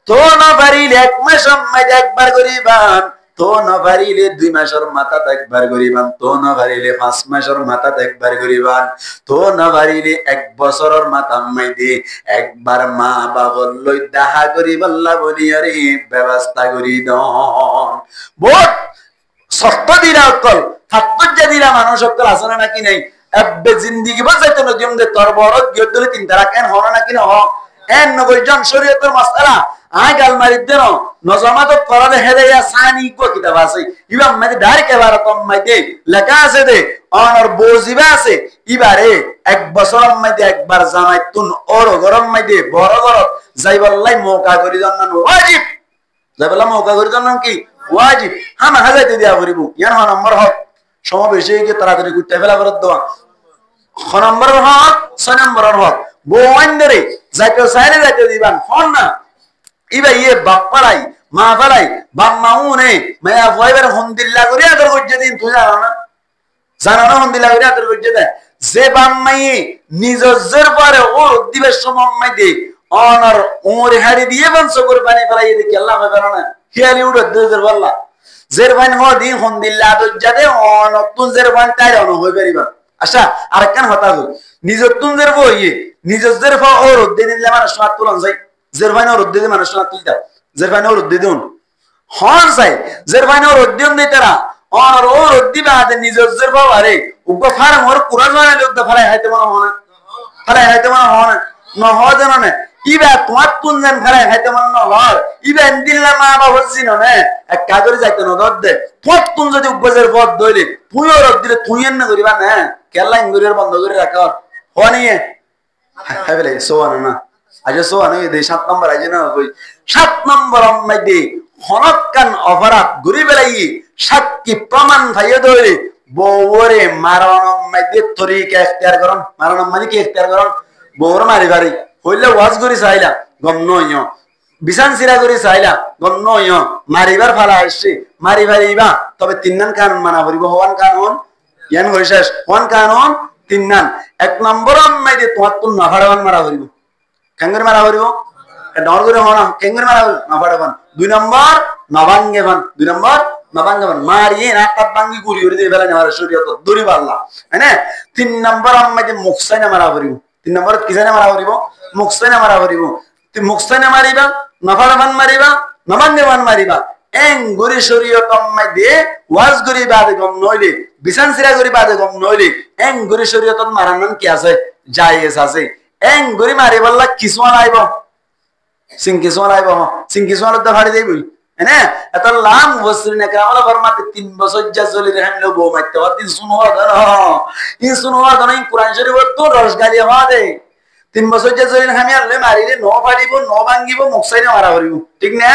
তো না পারিলে এক মাস মধ্যে একবার করিবান তো না পারিলে 2 মাসের মাথা একবার করিবান তো না পারিলে 5 মাসের মাথা একবার করিবান তো না পারিলে 1 বছরের মাথা মাইদে একবার মা বাবা লই দেখা করি বল্লা বলি আরে ব্যবস্থা করি দন বহুত সত্য দিলা অকল ফাত্তজা দিলা মানুষ অকল আছে না নাকি নাই এবে জিন্দেগি বাঁচাইতে না জমদে তোর বড় গিয়দলে 3 তারা কেন হলো নাকি না হ এন নবজন শরীয়তের মাসআলা আগ আলমারি দেন নজমাত পড়ালে হেদায়া সানি কো কিতাব আছে ইবাম মানে ডাইরেক্ট এবার কম মাইতে লেখা আছে দে অনর বজিবা আছে ইবারে 1 বছর মধ্যে একবার জামাইতুন ওর গরম মধ্যে বড় গরম যাইবাল্লাই মওকা করি জান্নান ওয়াজিব যাইবাল্লা মওকা করি জান্নান কি ওয়াজিব হামা হাজাইতে দিয়া করিব ইয়ান নম্বর হক সমাবেশে গিয়ে তাড়াতাড়ি করতে ফেলা করে দেওয়া নম্বর হক 6 নম্বর হক বউয়ানরে যাইতে সাইরে যাইতে দিবান ফোন না ইবা ইয়ে বাপ পালাই মা পালাই বাপ মাউনে মায়া ভয়বার হন্দিল্লা করে আদর করছে দিন তুই জানো না হন্দিল্লা করে আদর করছে দে যে বাপ মাই নিজের পরে ওর দিবের সময় দে অনর ওর হাড়ি দিয়ে বংশ করে পানি পালাই দেখি আল্লাহ পাবে না খেয়ালি উড়ে দুজের বললা জের ভাই হ দি হন্দিল্লা আদর যাতে অন তুন জের ভাই তাই অন হই পারিবা আচ্ছা আর কেন হতা গো নিজের তুন জের বই নিজের ফ ওর দিন দিলে মানুষ হাত তুলন যায় জেরভাইনো রদ্দি দে মানুষ না তুইতা জেরভাইনো রদ্দি দিউন হন চাই জেরভাইনো রদ্দি দিন দেতারা অর ও রদ্দি বাদে নিজের জেরভাও আরে উগ ফারাম ওর কুরআন মানে লোক ফারাই হাইতে মনে হনা ফারাই হাইতে মনে হনা ন হ জানো না ইবা তোমার তুন জান ফারাই হাইতে মনে ন হর ইবা দিল্লা মা বাবা হচ্ছিনো না এক কাগরে যাইতে ন দদ দে তোর তুন যদি উগ জের পদ দইলে তুইও রদ্দি দিলে তুই এন না করিবা না কেলা ইংরের বন্ধ করে রাখর হনিয়ে হাইবেলে সোয়ানা না আজ সোয়ানা দে 7 নম্বর আজ না কই 7 নম্বর মধ্যে হনকান অপরাধ ঘুরি বেলাই সাক্ষী প্রমাণ ভাইয়ে ধরে বউরে মারণ মধ্যে তরিকা ইখতিয়ার করন মারণ মানে কি ইখতিয়ার করন বউর মারি বাড়ি হইলে ওয়াজ করি চাইলা গম নয় বিছান সিরা করি চাইলা গম নয় মারিবার ফালা আসছে মারি বাড়িবা তবে 3 নান কানুন মানা করিব হওয়ান কানুন ইয়ান হইছাস হওয়ান কানুন 3 নান 1 নম্বর মধ্যে তোমার তুন নাফাড়ান মারা করিব কেঙ্গের মারা করিব ডর করে হনা কেঙ্গের মারা নাফাড়াবান 2 নম্বর নবাঙ্গেবান 2 নম্বর নবাঙ্গেবান মারিয়ে নাকত ভাঙ্গি গুলি করে দিয়ে বেলা নেওয়ার শরীয়ত দড়ি বাল্লা হ্যাঁ 3 নম্বর মধ্যে মুখসাইনা মারা করিব 3 নম্বর কিসাইনা মারা করিব মুখসাইনা মারা করিব তুই মুখসাইনা মারিবা নাফাড়াবান মারিবা নবাঙ্গেবান মারিবা এং গরি শরীয়ত মধ্যে ওয়াজ গরি বাদে গম নইলে বিছান সিরা গরি বাদে গম নইলে এং গরি শরীয়ত মারানন কি আছে জায়েজ আছে এং গরি মারি বললা কিসওয়ান আইব সিংকিসওয়ান আইব সিংকিসওয়ান তো ফাড়ি দেবই হ্যাঁ এত লাম বসরিনে কামলা ফরমাতে 3 বছর যা চলি রেহানলো বউ মাইতে অতি শুনওয়া দাও ই শুনওয়া দাও ইন কুরআন শরীফ তো রস গালি হওয়া দে 3 বছর যা চলি আমি আলে মারিলে ন ফাড়িব ন ভাঙ্গিব মুখসাইনে মারা করিব ঠিক না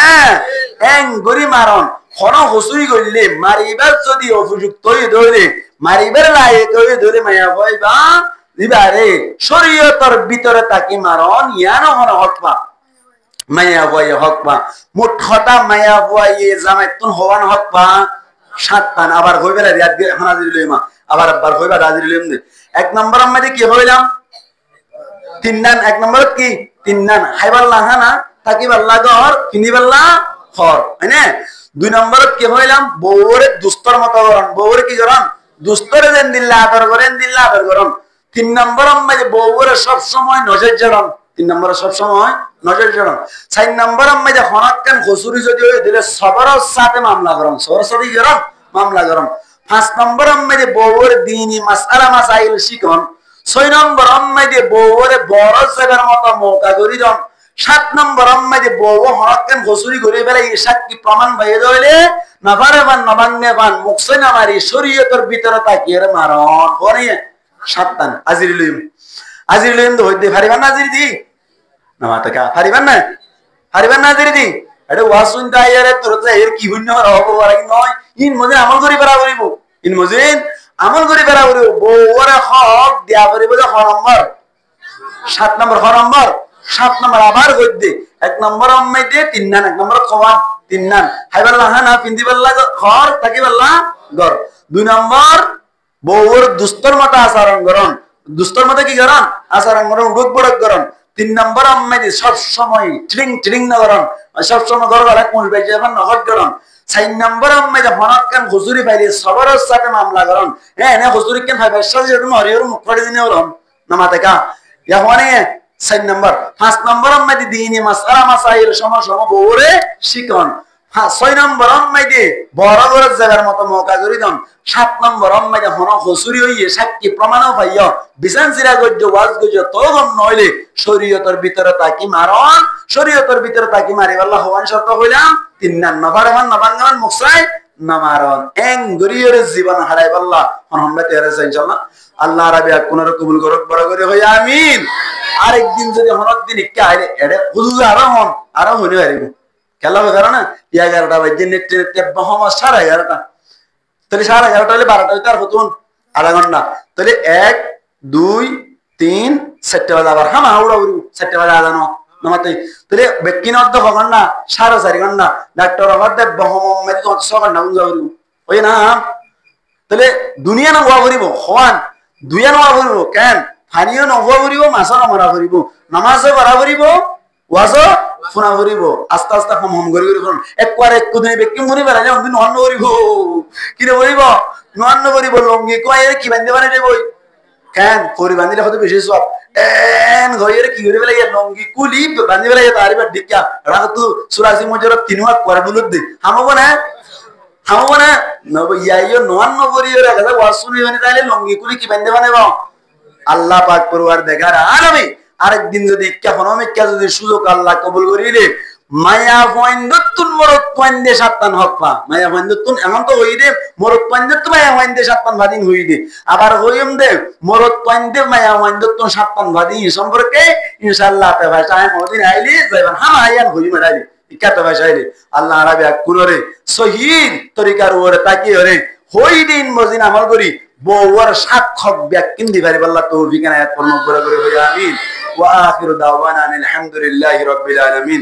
এং গরি মারন হন হসুই করলে মারিবার যদি উপযুক্ত হয়ে ধরে মারিবার লায়ক হয়ে ধরে মায়া ভয়বা দিবারে শরীয়তর ভিতরে তাকি মারন ইয়ানো হন হকবা মায়া ভয়ে হকবা মোট হতা মায়া ভয়ে জামাইতুন হওয়ান হকবা সাতটান আবার হইবে না রিয়াদ হানাজির লইমা আবার আবার হইবা রাজির লইম দে এক নম্বর আমাদের কি হইলাম তিন নান এক নম্বর কি তিন নান হাইবাল্লা হানা তাকিবাল্লা ঘর কিনিবাল্লা ঘর হয়নে দুই নম্বর কি হইলাম বউরে দুস্তর মত করন বউরে কি করন দুস্তরে দেন দিল্লা আদর করেন দিল্লা আদর করন তিন নম্বর আমাদের বউরে সব সময় নজর জড়ন তিন নম্বর সব সময় নজর জড়ন চার নম্বর আমাদের হনাক্কান খসুরি যদি হয়ে দিলে সবার সাথে মামলা করন সবার সাথে কি করন মামলা করন পাঁচ নম্বর আমাদের বউরে দিনী মাসআলা মাসাইল শিখন ছয় নম্বর আমাদের বউরে বড় জায়গার মতো মৌকা করি দন সাত নম্বর আমাদের বউ হনাক্কান খসুরি করে বেড়াই সাক্ষী প্রমাণ ভাইয়ে ধরলে নাভারে বান নবাঙ্গে বান মুখসই না মারি শরীয়তের ভিতরে তাকিয়ে মারন হরে সাতটান আজির লইম তো হইতে পারিবান না আজির দি না মাতাকা পারিবান না আজির দি এটা ওয়াসুন দাইয়ারে তোরতে এর কি হইন না হবো আর কি নয় ইন মজে আমল করি বেরা করিব ইন মজিন আমল করি বেরা করিব বউরে হক দিয়া করিব যে খ নম্বর 7 নম্বর খ নম্বর 7 নম্বর আবার হইতে এক নম্বর আম্মাই দে তিন নান এক নম্বর খওয়ান তিন নান হাইবাল্লা হানা পিন্দিবাল্লা ঘর তাকিবাল্লা ঘর দুই নম্বর বউর দুস্তর মতো আচরণ করন দুস্তর মতো কি করন আচরণ করন রোগ বড়ক করন তিন নম্বর আম্মাই সব সময় ট্রিং না করন সব সময় ঘর গলা কোন বেজে যাবেন নহট করন চার নম্বর আম্মাই হনাক্কান হুজুরি পাইলে সবার সাথে মামলা করন হ্যাঁ এনে হুজুরি কেন হয় ব্যবসা যেরকম হরিহর মুখ করে দিনে হলন না মাতাকা ইয়া হনে চার নম্বর পাঁচ নম্বর আম্মাই দিনী মাসআলা মাসাইল সম বউরে শিখন ছয় নম্বর আম্মাই দিয়ে বড় বড় জায়গার মতো মৌকা করি দন সাত নম্বর আম্মাই হন হসুরি হইয়ে সাক্ষী প্রমাণও পাইয় বিছান চিরা গজ্য ওয়াজ গজ্য তো গম নইলে শরীয়তের ভিতরে তাকি মারন শরীয়তের ভিতরে তাকি মারিবাল্লাহ হওয়ান শর্ত হইলাম তিন নান নভারেমান নবাঙ্গামান মুকসাই নামারন এং গরিয়র জীবন হারাইবাল্লাহ হন আমরা তেরে চাই ইনশাআল্লাহ আল্লাহ রাবি কোনর কবুল করক বড় করে হই আমিন আরেকদিন যদি হনক দিন ইক্কা আইলে এডে হুজুর আরো হইনে পারিব খেলা হবে কারণ 11টা বাজে নেটে নেটে বহমা 11:30 তাহলে 11:30 হলে 12টা হইতে আর হতুন আধা ঘন্টা তাহলে 1 2 3 7টা বাজে আবার হামা উড়া উড়ু 7টা বাজে আদানো নমাতে তাহলে বেকিন অর্ধ ঘন্টা 4.5 ঘন্টা ডাক্তার আমাদের বহম মে তো 6 ঘন্টা উড়া উড়ু ওই না তাহলে দুনিয়া না ওয়া করিব হওয়ান দুইয়া না ওয়া করিব কেন ফানিও না ওয়া করিব মাসা না মরা করিব নামাজও বরা করিব ওয়াজও ফুনা করিব আস্তে আস্তে হম করি করুন একবার এক কোদিন বেকি মরি বেলা যাও দিন অন্ন করিব কি রে করিব নন্ন করিব লঙ্গি কয় কি বান্ধে বানে দেব কেন পরি বান্ধিলে হয়তো বেশি সব এন গয়ের কি করে বেলা লঙ্গি কুলি বান্ধি বেলা তারিবার দিকা রাত তো সুরাসি মজর তিনওয়া করে বুলুদ দি হামবো না নব ইয়াইও নন্ন করিও রাখা ওয়াসুনি মানে তাইলে লঙ্গি কুলি কি বান্ধে বানে আল্লাহ পাক পরওয়ার দেখার আলামি আরেকদিন যদি ইচ্ছা যদি সুযোগ আল্লাহ কবুল করিলে মায়া পয়েন্দ্তুন মরত পয়েন্দে সাতটান হক পা মায়া পয়েন্দ্তুন এমন তো হই দে মরত পয়েন্দ্তুন মায়া পয়েন্দে সাতটান ভাদিন হই দে আবার হইম দে মরত পয়েন্দে মায়া পয়েন্দ্তুন সাতটান ভাদিন সম্পর্কে ইনশাআল্লাহ তে ভাই টাইম ওদিন আইলি যাইবান হাম আয়ান হই মারাইলি ইকাতে ভাই আইলি আল্লাহ আরাবিয়া কুনরে সহিহ তরিকার ওরে তাকিয়ে রে হই দিন মজিন আমল করি বউর সাক্ষক ব্যাকিন দিবারি আল্লাহ তৌফিক এনায়েত পূর্ণ করে হই আমিন ওয়া আখিরু দাওয়ানা আলহামদুলিল্লাহি রাব্বিল আলামিন